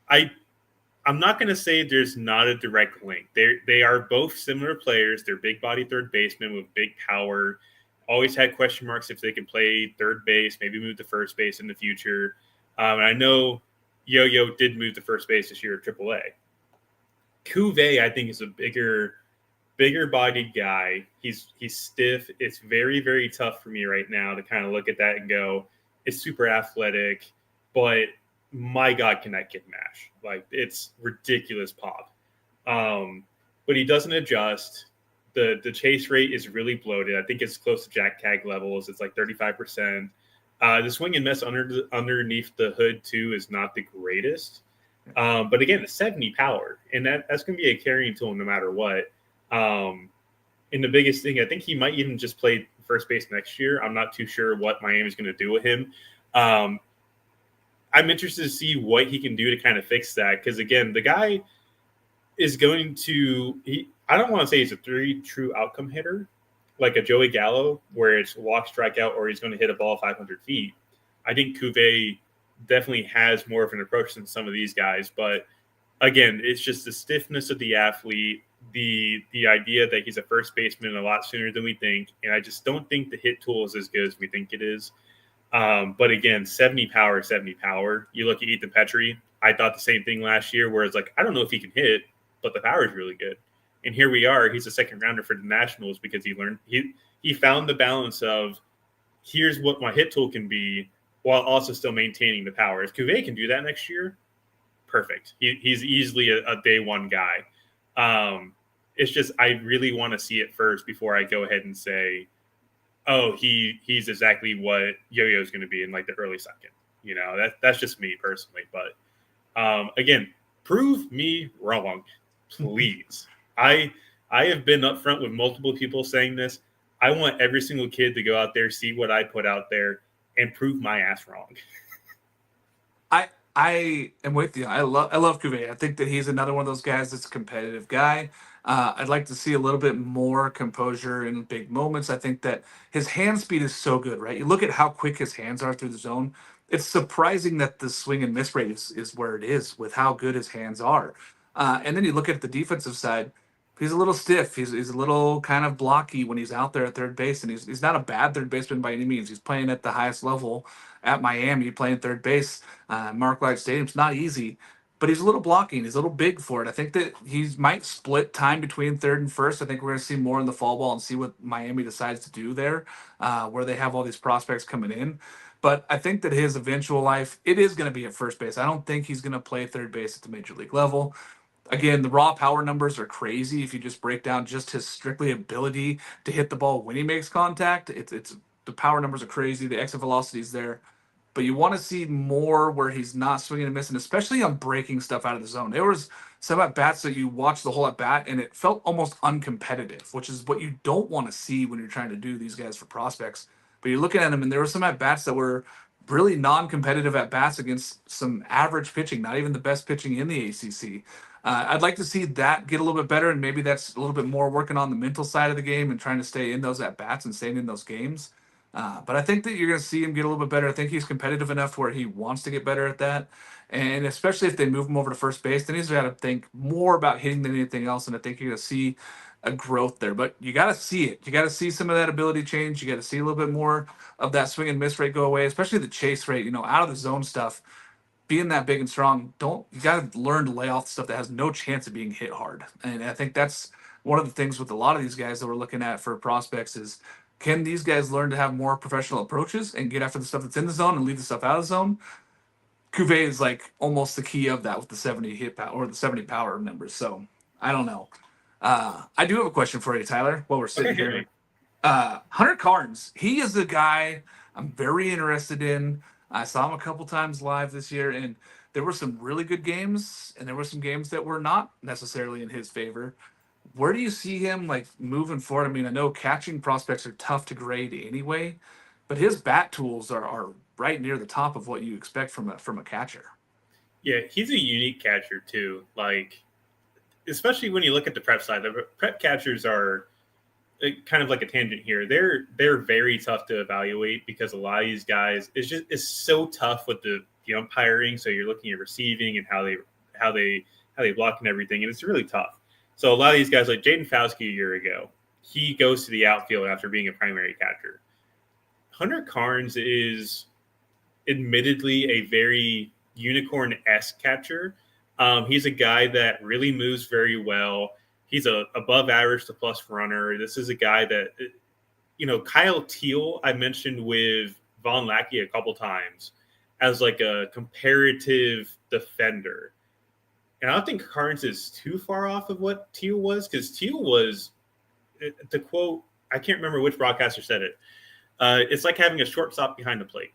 I'm not going to say there's not a direct link. They are both similar players. They're big body third basemen with big power. Always had question marks if they could play third base, maybe move to first base in the future. And I know Yo-Yo did move to first base this year at AAA. Cuvée, I think, is a bigger bodied guy. He's stiff. It's very, very tough for me right now to kind of look at that and go, it's super athletic, but my God, can that kid mash? Like, it's ridiculous pop. But he doesn't adjust. The chase rate is really bloated. I think it's close to Jack Tag levels. It's like 35%. The swing and miss underneath the hood, too, is not the greatest. But again, it's 70 power, and that's going to be a carrying tool no matter what. And the biggest thing, I think he might even just play first base next year. I'm not too sure what Miami's going to do with him. I'm interested to see what he can do to kind of fix that. Because again, the guy is going to, I don't want to say he's a true outcome hitter, like a Joey Gallo, where it's walk, strikeout, or he's going to hit a ball 500 feet. I think Cuvée definitely has more of an approach than some of these guys. But again, it's just the stiffness of the athlete, the idea that he's a first baseman a lot sooner than we think. And I just don't think the hit tool is as good as we think it is. But again, 70 power. You look at Ethan Petrie. I thought the same thing last year, where it's like, I don't know if he can hit, but the power is really good. And here we are. He's a second rounder for the Nationals because he found the balance of, here's what my hit tool can be while also still maintaining the power. If Cuvée can do that next year, perfect. He's easily a day one guy. It's just, I really want to see it first before I go ahead and say, oh, he's exactly what Yo-Yo is going to be in like the early second. That's just me personally. But again, prove me wrong, please. I have been upfront with multiple people saying this. I want every single kid to go out there, see what I put out there, and prove my ass wrong. I am with you. I love Cuvée. I think that he's another one of those guys that's a competitive guy. I'd like to see a little bit more composure in big moments. I think that his hand speed is so good, right? You look at how quick his hands are through the zone. It's surprising that the swing and miss rate is where it is with how good his hands are. And then you look at the defensive side. He's a little stiff. He's a little kind of blocky when he's out there at third base, and he's not a bad third baseman by any means. He's playing at the highest level at Miami, playing third base. Mark Light Stadium's not easy, but he's a little blocking. He's a little big for it. I think that he might split time between third and first. I think we're going to see more in the fall ball and see what Miami decides to do there, where they have all these prospects coming in. But I think that his eventual life, it is going to be at first base. I don't think he's going to play third base at the major league level. Again, the raw power numbers are crazy. If you just break down just his strictly ability to hit the ball when he makes contact, it's the power numbers are crazy. The exit velocity is there, but you want to see more where he's not swinging and missing, especially on breaking stuff out of the zone. There was some at bats that you watched the whole at bat and it felt almost uncompetitive, which is what you don't want to see when you're trying to do these guys for prospects. But you're looking at them and there were some at bats that were really non-competitive at bats against some average pitching, not even the best pitching in the ACC. I'd like to see that get a little bit better, and maybe that's a little bit more working on the mental side of the game and trying to stay in those at bats and staying in those games. But I think that you're going to see him get a little bit better. I think he's competitive enough where he wants to get better at that. And especially if they move him over to first base, then he's got to think more about hitting than anything else. And I think you're going to see a growth there. But you got to see it. You got to see some of that ability change. You got to see a little bit more of that swing and miss rate go away, especially the chase rate, out of the zone stuff. Being that big and strong, you got to learn to lay off the stuff that has no chance of being hit hard. And I think that's one of the things with a lot of these guys that we're looking at for prospects is, can these guys learn to have more professional approaches and get after the stuff that's in the zone and leave the stuff out of the zone? Cuvée is like almost the key of that with the 70 hit power or the 70 power numbers. So I don't know. I do have a question for you, Tyler, while we're sitting here. Hunter Carnes, he is the guy I'm very interested in. I saw him a couple times live this year, and there were some really good games, and there were some games that were not necessarily in his favor. Where do you see him like moving forward? I mean, I know catching prospects are tough to grade anyway, but his bat tools are right near the top of what you expect from a catcher. Yeah, he's a unique catcher too. Like, especially when you look at the prep side, the prep catchers are kind of like a tangent here. They're very tough to evaluate because a lot of these guys it's so tough with the umpiring. So you're looking at receiving and how they block and everything, and it's really tough. So a lot of these guys, like Jaden Fauske a year ago, he goes to the outfield after being a primary catcher. Hunter Carnes is admittedly a very unicorn-esque catcher. He's a guy that really moves very well. He's a above average to plus runner. This is a guy that, Kyle Teal, I mentioned with Von Lackey a couple times as like a comparative defender. And I don't think Carnes is too far off of what Teal was, because Teal was, to quote, I can't remember which broadcaster said it, it's like having a shortstop behind the plate.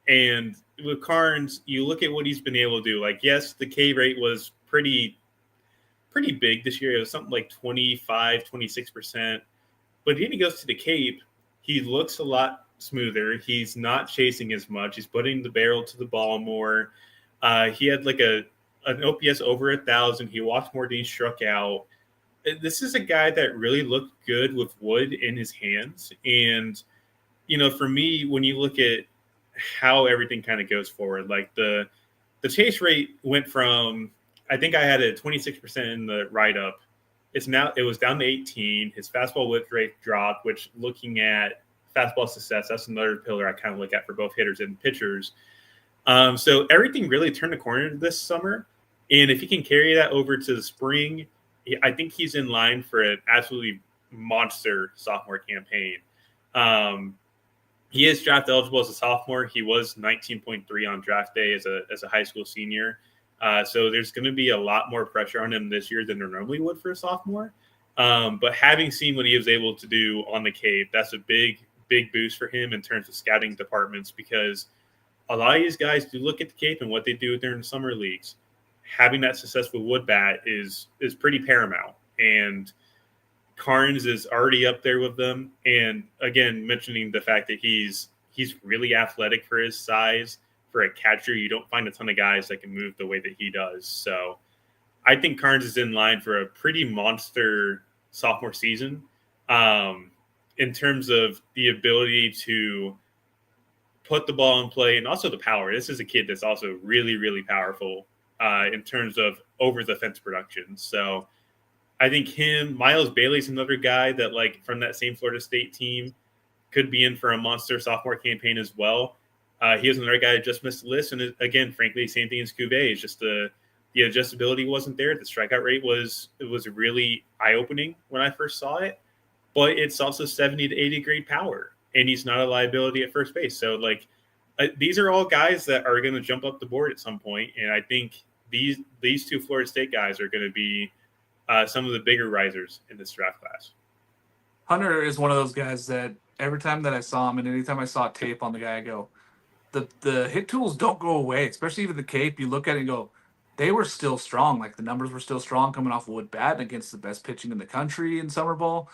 And with Carnes, you look at what he's been able to do. Like, yes, the K rate was pretty big this year. It was something like 25, 26%. But then he goes to the Cape, he looks a lot smoother. He's not chasing as much. He's putting the barrel to the ball more. He had like an OPS over 1,000. He walked more than he struck out. This is a guy that really looked good with wood in his hands. And, for me, when you look at how everything kind of goes forward, like the chase rate went from, I think I had a 26% in the write-up. It was down to 18. His fastball whip rate dropped, which looking at fastball success, that's another pillar I kind of look at for both hitters and pitchers. So everything really turned the corner this summer. And if he can carry that over to the spring, I think he's in line for an absolutely monster sophomore campaign. He is draft eligible as a sophomore. He was 19.3 on draft day as a high school senior. So there's going to be a lot more pressure on him this year than there normally would for a sophomore. But having seen what he was able to do on the Cape, that's a big boost for him in terms of scouting departments, because a lot of these guys do look at the Cape and what they do during the summer leagues. Having that successful wood bat is pretty paramount. And Carnes is already up there with them. And again, mentioning the fact that he's really athletic for his size. For a catcher, you don't find a ton of guys that can move the way that he does. So I think Carnes is in line for a pretty monster sophomore season in terms of the ability to put the ball in play and also the power. This is a kid that's also really, really powerful in terms of over the fence production. So I think Miles Bailey's another guy that, like, from that same Florida State team, could be in for a monster sophomore campaign as well. He was another guy that just missed the list. And again, frankly, same thing as Cuvée. It's just the adjustability wasn't there. The strikeout rate was really eye-opening when I first saw it. But it's also 70 to 80 grade power. And he's not a liability at first base. So, these are all guys that are going to jump up the board at some point. And I think these two Florida State guys are going to be some of the bigger risers in this draft class. Hunter is one of those guys that every time that I saw him and anytime I saw tape on the guy, I go, the hit tools don't go away, especially even the cape. You look at it and go, they were still strong. Like the numbers were still strong coming off Wood Bat against the best pitching in the country in Summer Ball.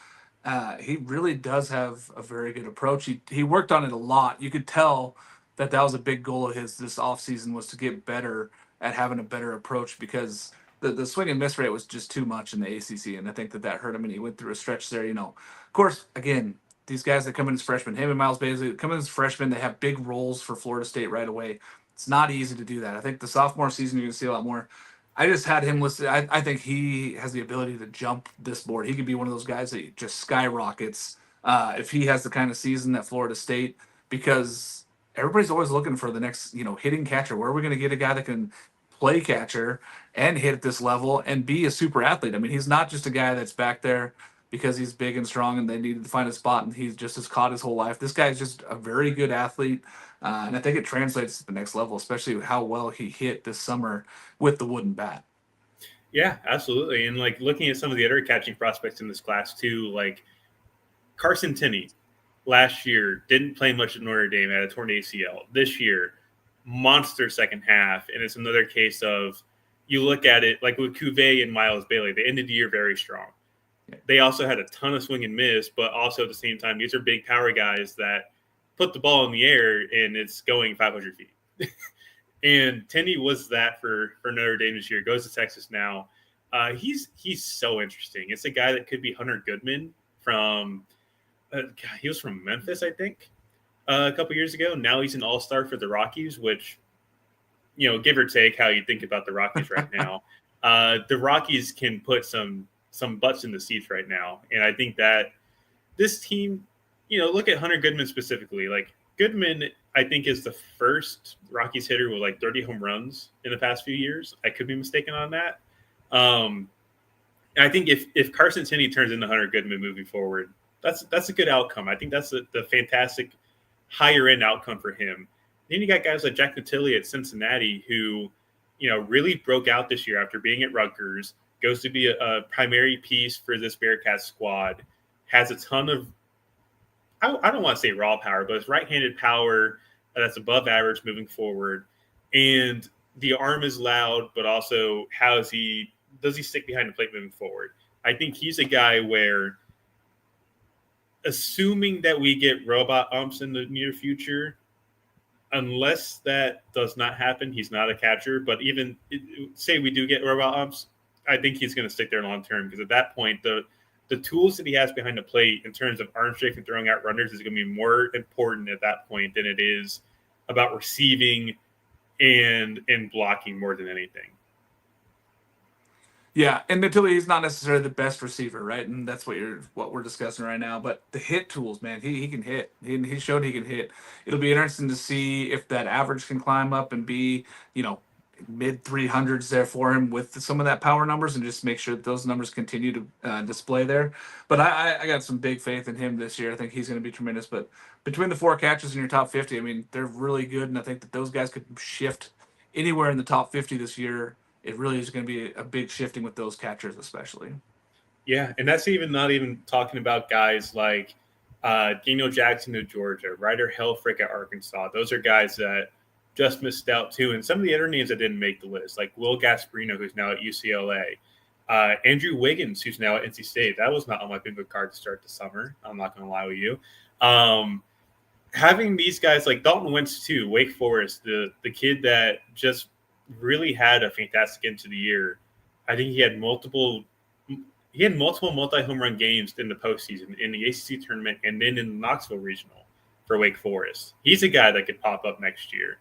He really does have a very good approach. He worked on it a lot. You could tell that was a big goal of his this offseason was to get better at having a better approach because the swing and miss rate was just too much in the ACC, and I think that hurt him. And he went through a stretch there. Of course, again, these guys that come in as freshmen, him and Miles Bailey, come in as freshmen, they have big roles for Florida State right away. It's not easy to do that. I think the sophomore season you're going to see a lot more. I just had him listed. I think he has the ability to jump this board. He could be one of those guys that just skyrockets if he has the kind of season that Florida State, because everybody's always looking for the next, hitting catcher. Where are we going to get a guy that can play catcher and hit at this level and be a super athlete? I mean, he's not just a guy that's back there because he's big and strong and they needed to find a spot and he's just as caught his whole life. This guy's just a very good athlete. And I think it translates to the next level, especially how well he hit this summer with the wooden bat. Yeah, absolutely. And like looking at some of the other catching prospects in this class too, like Carson Tenney last year didn't play much at Notre Dame, had a torn ACL. This year, monster second half. And it's another case of you look at it like with Cuvée and Miles Bailey, they ended the year very strong. They also had a ton of swing and miss, but also at the same time, these are big power guys that put the ball in the air and it's going 500 feet. And Tenney was that for Notre Dame this year. Goes to Texas now. He's so interesting. It's a guy that could be Hunter Goodman from he was from Memphis, I think, a couple years ago. Now he's an all-star for the Rockies, which, give or take how you think about the Rockies right now. The Rockies can put some butts in the seats right now. And I think that this team, look at Hunter Goodman specifically. Like Goodman, I think, is the first Rockies hitter with like 30 home runs in the past few years. I could be mistaken on that. I think if Carson Tenney turns into Hunter Goodman moving forward, that's a good outcome. I think that's the fantastic higher end outcome for him. Then you got guys like Jack Natilli at Cincinnati who, really broke out this year after being at Rutgers, goes to be a primary piece for this Bearcats squad, has a ton of, I don't want to say raw power, but it's right-handed power that's above average moving forward. And the arm is loud, but also does he stick behind the plate moving forward? I think he's a guy where, assuming that we get robot umps in the near future, unless that does not happen, he's not a catcher. But even say we do get robot umps, I think he's going to stick there long term, because at that point, the tools that he has behind the plate in terms of arm strength and throwing out runners is going to be more important at that point than it is about receiving and blocking more than anything. Yeah, and Natilli, he's not necessarily the best receiver, right? And that's what we're discussing right now. But the hit tools, man, he can hit. He showed he can hit. It'll be interesting to see if that average can climb up and be, mid 300s there for him with some of that power numbers, and just make sure that those numbers continue to display there. But I got some big faith in him this year. I think he's going to be tremendous. But between the four catchers in your top 50, I mean, they're really good, and I think that those guys could shift anywhere in the top 50 this year. It really is going to be a big shifting with those catchers, especially. Yeah, and that's not even talking about guys like Daniel Jackson of Georgia, Ryder Helfrich at Arkansas. Those are guys that just missed out too. And some of the other names that didn't make the list, like Will Gasparino, who's now at UCLA, Andrew Wiggins, who's now at NC State. That was not on my bingo card to start the summer. I'm not going to lie with you. Having these guys like Dalton Wentz too, Wake Forest, the kid that just really had a fantastic end to the year. I think he had multiple multi-home run games in the postseason, in the ACC tournament, and then in the Knoxville Regional for Wake Forest. He's a guy that could pop up next year.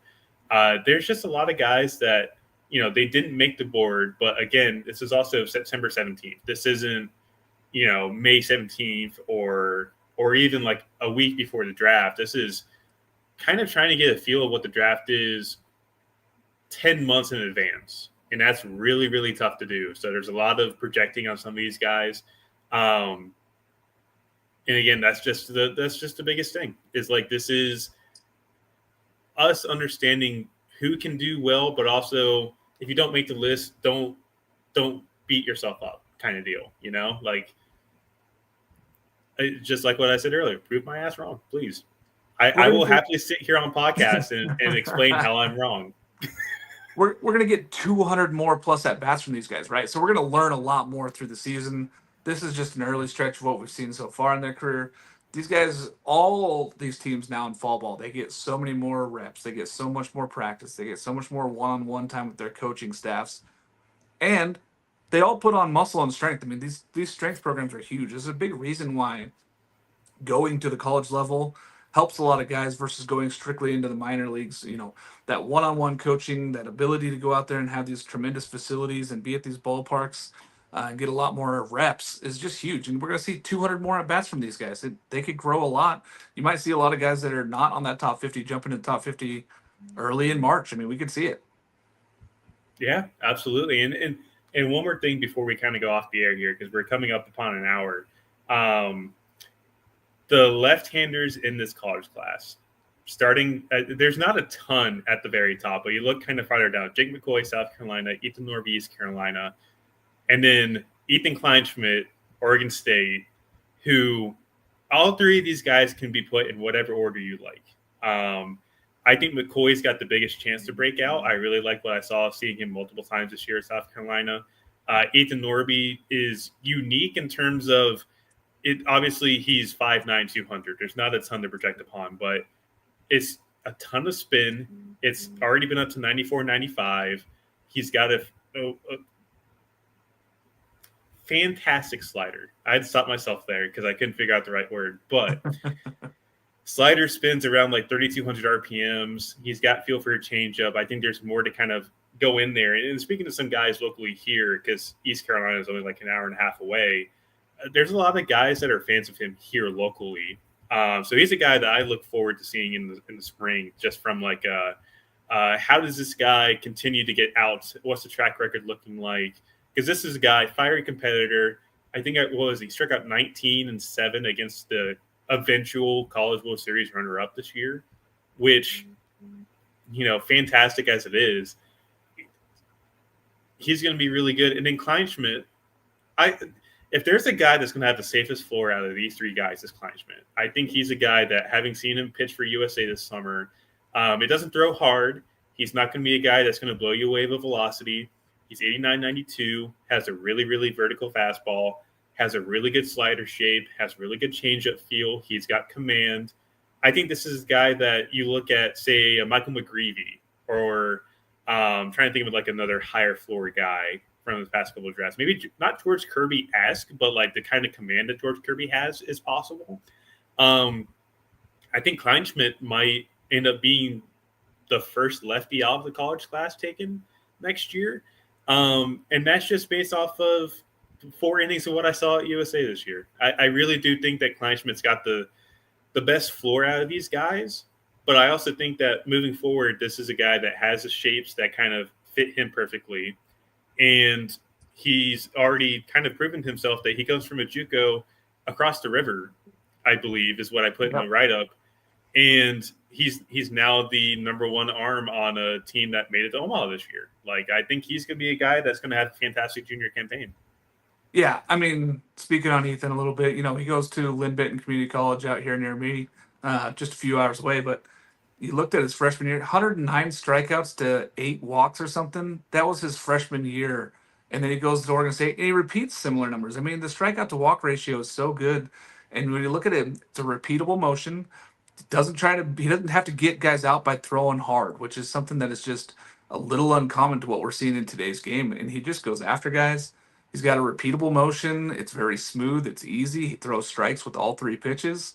There's just a lot of guys that, they didn't make the board. But again, this is also September 17th. This isn't, May 17th or even like a week before the draft. This is kind of trying to get a feel of what the draft is 10 months in advance. And that's really, really tough to do. So there's a lot of projecting on some of these guys. And again, that's just the biggest thing, is like, this is us understanding who can do well, but also if you don't make the list, don't beat yourself up, kind of deal. Like just like what I said earlier, prove my ass wrong, please. I will happily sit here on podcasts and explain how I'm wrong. We're gonna get 200 more plus at bats from these guys, right? So we're gonna learn a lot more through the season. This is just an early stretch of what we've seen so far in their career. These guys, all these teams now in fall ball, they get so many more reps, they get so much more practice, they get so much more one-on-one time with their coaching staffs, and they all put on muscle and strength. I mean, these strength programs are huge. There's a big reason why going to the college level helps a lot of guys versus going strictly into the minor leagues. That one-on-one coaching, that ability to go out there and have these tremendous facilities and be at these ballparks and get a lot more reps is just huge. And we're going to see 200 more at bats from these guys. They could grow a lot. You might see a lot of guys that are not on that top 50 jump into the top 50 early in March. I mean, we could see it. Yeah, absolutely. And one more thing before we kind of go off the air here, because we're coming up upon an hour. The left-handers in this college class, starting, there's not a ton at the very top, but you look kind of farther down. Jake McCoy, South Carolina, Ethan Norby, East Carolina, and then Ethan Kleinschmidt, Oregon State, who all three of these guys can be put in whatever order you like. I think McCoy's got the biggest chance to break out. I really like what I saw seeing him multiple times this year at South Carolina. Ethan Norby is unique in terms of it. Obviously, he's 5'9", 200. There's not a ton to project upon, but it's a ton of spin. It's already been up to 94, 95. He's got a fantastic slider. I had to stop myself there because I couldn't figure out the right word, but slider spins around like 3,200 RPMs. He's got feel for a changeup. I think there's more to kind of go in there. And speaking to some guys locally here, because East Carolina is only like an hour and a half away, there's a lot of guys that are fans of him here locally. So he's a guy that I look forward to seeing in the spring, just from like how does this guy continue to get out? What's the track record looking like? Because this is a guy, fiery competitor. I think he struck out 19-7 against the eventual College World Series runner-up this year, which, fantastic as it is, he's going to be really good. And then Kleinschmidt, if there's a guy that's going to have the safest floor out of these three guys, it's Kleinschmidt. I think he's a guy that, having seen him pitch for USA this summer, it doesn't throw hard. He's not going to be a guy that's going to blow you away with velocity. He's 89-92, has a really, really vertical fastball, has a really good slider shape, has really good changeup feel. He's got command. I think this is a guy that you look at, say, a Michael McGreevy, or trying to think of like another higher floor guy from the past couple of drafts. Maybe not George Kirby-esque, but like the kind of command that George Kirby has is possible. I think Kleinschmidt might end up being the first lefty out of the college class taken next year. And that's just based off of 4 innings of what I saw at USA this year. I really do think that Kleinschmidt's got the best floor out of these guys, but I also think that moving forward, this is a guy that has the shapes that kind of fit him perfectly. And he's already kind of proven himself that he comes from a JUCO across the river, I believe, is what I put in the write-up. And he's now the number 1 arm on a team that made it to Omaha this year. Like, I think he's going to be a guy that's going to have a fantastic junior campaign. Yeah, I mean, speaking on Ethan a little bit, he goes to Lynn Benton Community College out here near me, just a few hours away. But you looked at his freshman year, 109 strikeouts to 8 walks or something. That was his freshman year. And then he goes to Oregon State and he repeats similar numbers. I mean, the strikeout to walk ratio is so good. And when you look at it, it's a repeatable motion. He doesn't have to get guys out by throwing hard, which is something that is just a little uncommon to what we're seeing in today's game. And he just goes after guys. He's got a repeatable motion. It's very smooth. It's easy. He throws strikes with all 3 pitches.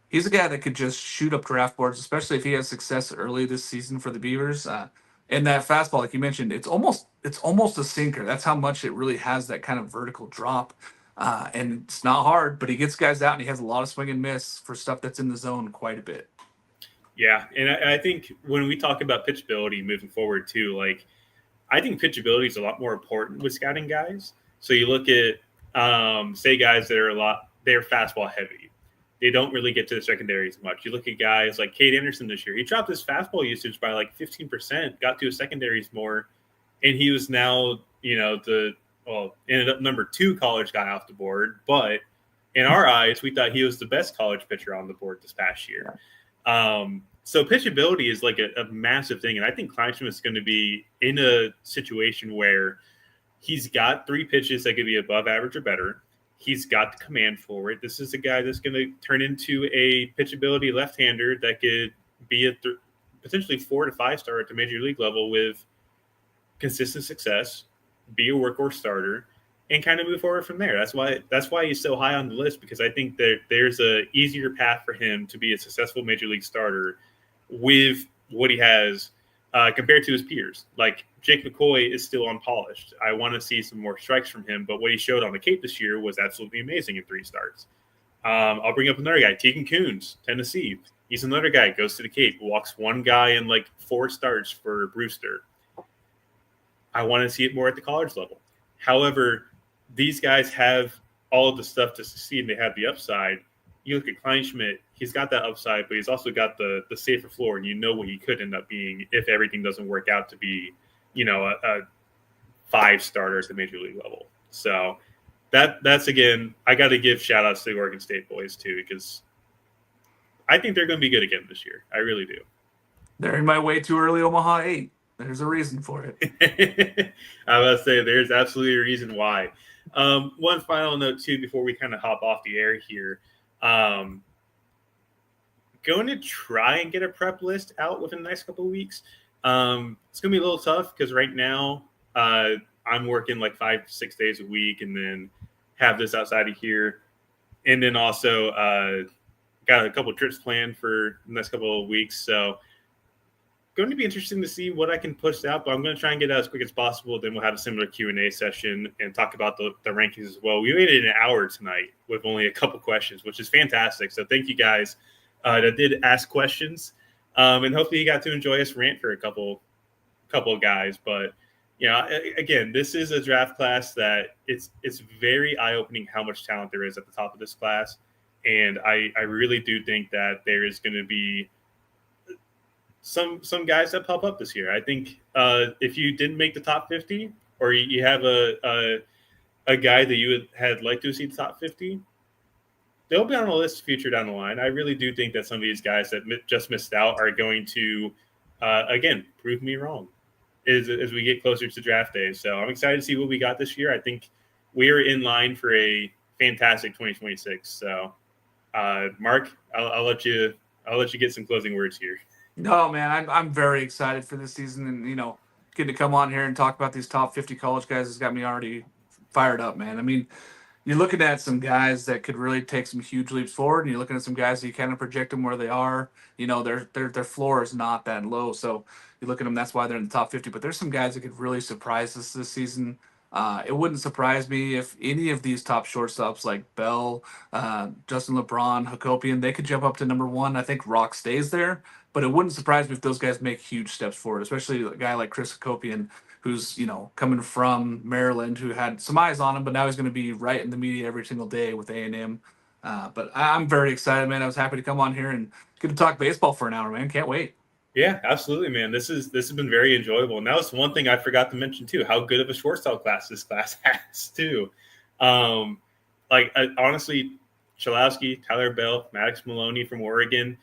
He's a guy that could just shoot up draft boards, especially if he has success early this season for the Beavers. And that fastball, like you mentioned, it's almost a sinker. That's how much it really has that kind of vertical drop. And it's not hard, but he gets guys out and he has a lot of swing and miss for stuff that's in the zone quite a bit. Yeah, and I think when we talk about pitchability moving forward too, like, I think pitchability is a lot more important with scouting guys. So you look at, say, guys that they're fastball heavy. They don't really get to the secondaries much. You look at guys like Cade Anderson this year. He dropped his fastball usage by like 15%, got to his secondaries more. and he was now, ended up number 2 college guy off the board. But in our eyes, we thought he was the best college pitcher on the board this past year. So pitchability is like a massive thing. And I think Kleinschmidt is going to be in a situation where he's got 3 pitches that could be above average or better. He's got the command for it. This is a guy that's going to turn into a pitchability left-hander that could be potentially 4 to 5 star at the major league level with consistent success, be a workhorse starter, and kind of move forward from there. That's why he's so high on the list, because I think that there's a easier path for him to be a successful major league starter with what he has compared to his peers. Like Jake McCoy is still unpolished. I want to see some more strikes from him, but what he showed on the Cape this year was absolutely amazing in 3 starts. I'll bring up another guy, Tegan Kuhns, Tennessee. He's another guy, goes to the Cape, walks 1 guy in like 4 starts for Brewster. I want to see it more at the college level. However, these guys have all of the stuff to succeed, and they have the upside. You look at Kleinschmidt, he's got that upside, but he's also got the safer floor, and you know what he could end up being if everything doesn't work out to be, a 5 starter at the major league level. So that's again, I got to give shout outs to the Oregon State boys too, because I think they're going to be good again this year. I really do. They're in my way too early Omaha 8. There's a reason for it. I was say there's absolutely a reason why. One final note too before we kind of hop off the air here. Going to try and get a prep list out within the next couple of weeks. It's going to be a little tough because right now I'm working like 5-6 days a week, and then have this outside of here, and then also got a couple of trips planned for the next couple of weeks. So going to be interesting to see what I can push out, but I'm going to try and get out as quick as possible. Then we'll have a similar Q&A session and talk about the rankings as well. We made it an hour tonight with only a couple questions, which is fantastic. So thank you guys that did ask questions, and hopefully you got to enjoy us rant for a couple of guys. But again, this is a draft class that it's very eye-opening how much talent there is at the top of this class, and I really do think that there is going to be some guys that pop up this year. I think if you didn't make the top 50, or you have a guy that you had liked to see the top 50, they'll be on a list future down the line. I really do think that some of these guys that just missed out are going to, again, prove me wrong as we get closer to draft day. So I'm excited to see what we got this year. I think we are in line for a fantastic 2026. So, Mark, I'll let you get some closing words here. No, man, I'm very excited for this season, and getting to come on here and talk about these top 50 college guys has got me already fired up, man. I mean, you're looking at some guys that could really take some huge leaps forward, and you're looking at some guys that you kind of project them where they are. Their floor is not that low, so you look at them. That's why they're in the top 50. But there's some guys that could really surprise us this season. It wouldn't surprise me if any of these top shortstops like Bell, Justin LeBron, Hakopian, they could jump up to number 1. I think Rock stays there, but it wouldn't surprise me if those guys make huge steps forward, especially a guy like Chris Hakopian, who's coming from Maryland, who had some eyes on him, but now he's going to be right in the media every single day with A&M. But I'm very excited, man. I was happy to come on here and get to talk baseball for an hour, man. Can't wait. Yeah, absolutely, man. This has been very enjoyable. And that was one thing I forgot to mention too, how good of a shortstop class this class has too. Honestly, Chalowski, Tyler Bell, Maddox Maloney from Oregon,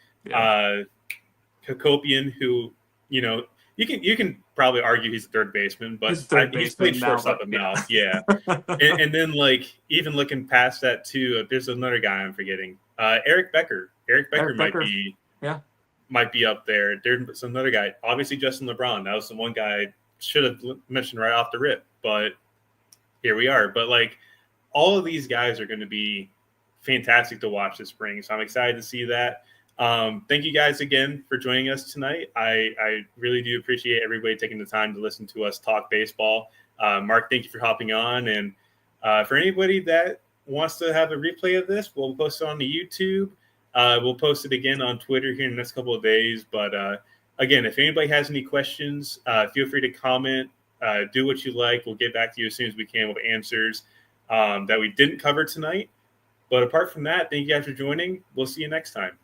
Hakopian, who you can probably argue he's a third baseman, but he's played shortstop enough. Yeah. and then even looking past that too, there's another guy I'm forgetting. Eric Becker. Eric Becker might be up there. There's another guy. Obviously, Justin LeBron. That was the one guy I should have mentioned right off the rip, but here we are. But all of these guys are going to be fantastic to watch this spring. So I'm excited to see that. Thank you guys again for joining us tonight. I really do appreciate everybody taking the time to listen to us talk baseball. Mark, thank you for hopping on. And for anybody that wants to have a replay of this, we'll post it on the YouTube. We'll post it again on Twitter here in the next couple of days. But again, if anybody has any questions, feel free to comment. Do what you like. We'll get back to you as soon as we can with answers that we didn't cover tonight. But apart from that, thank you guys for joining. We'll see you next time.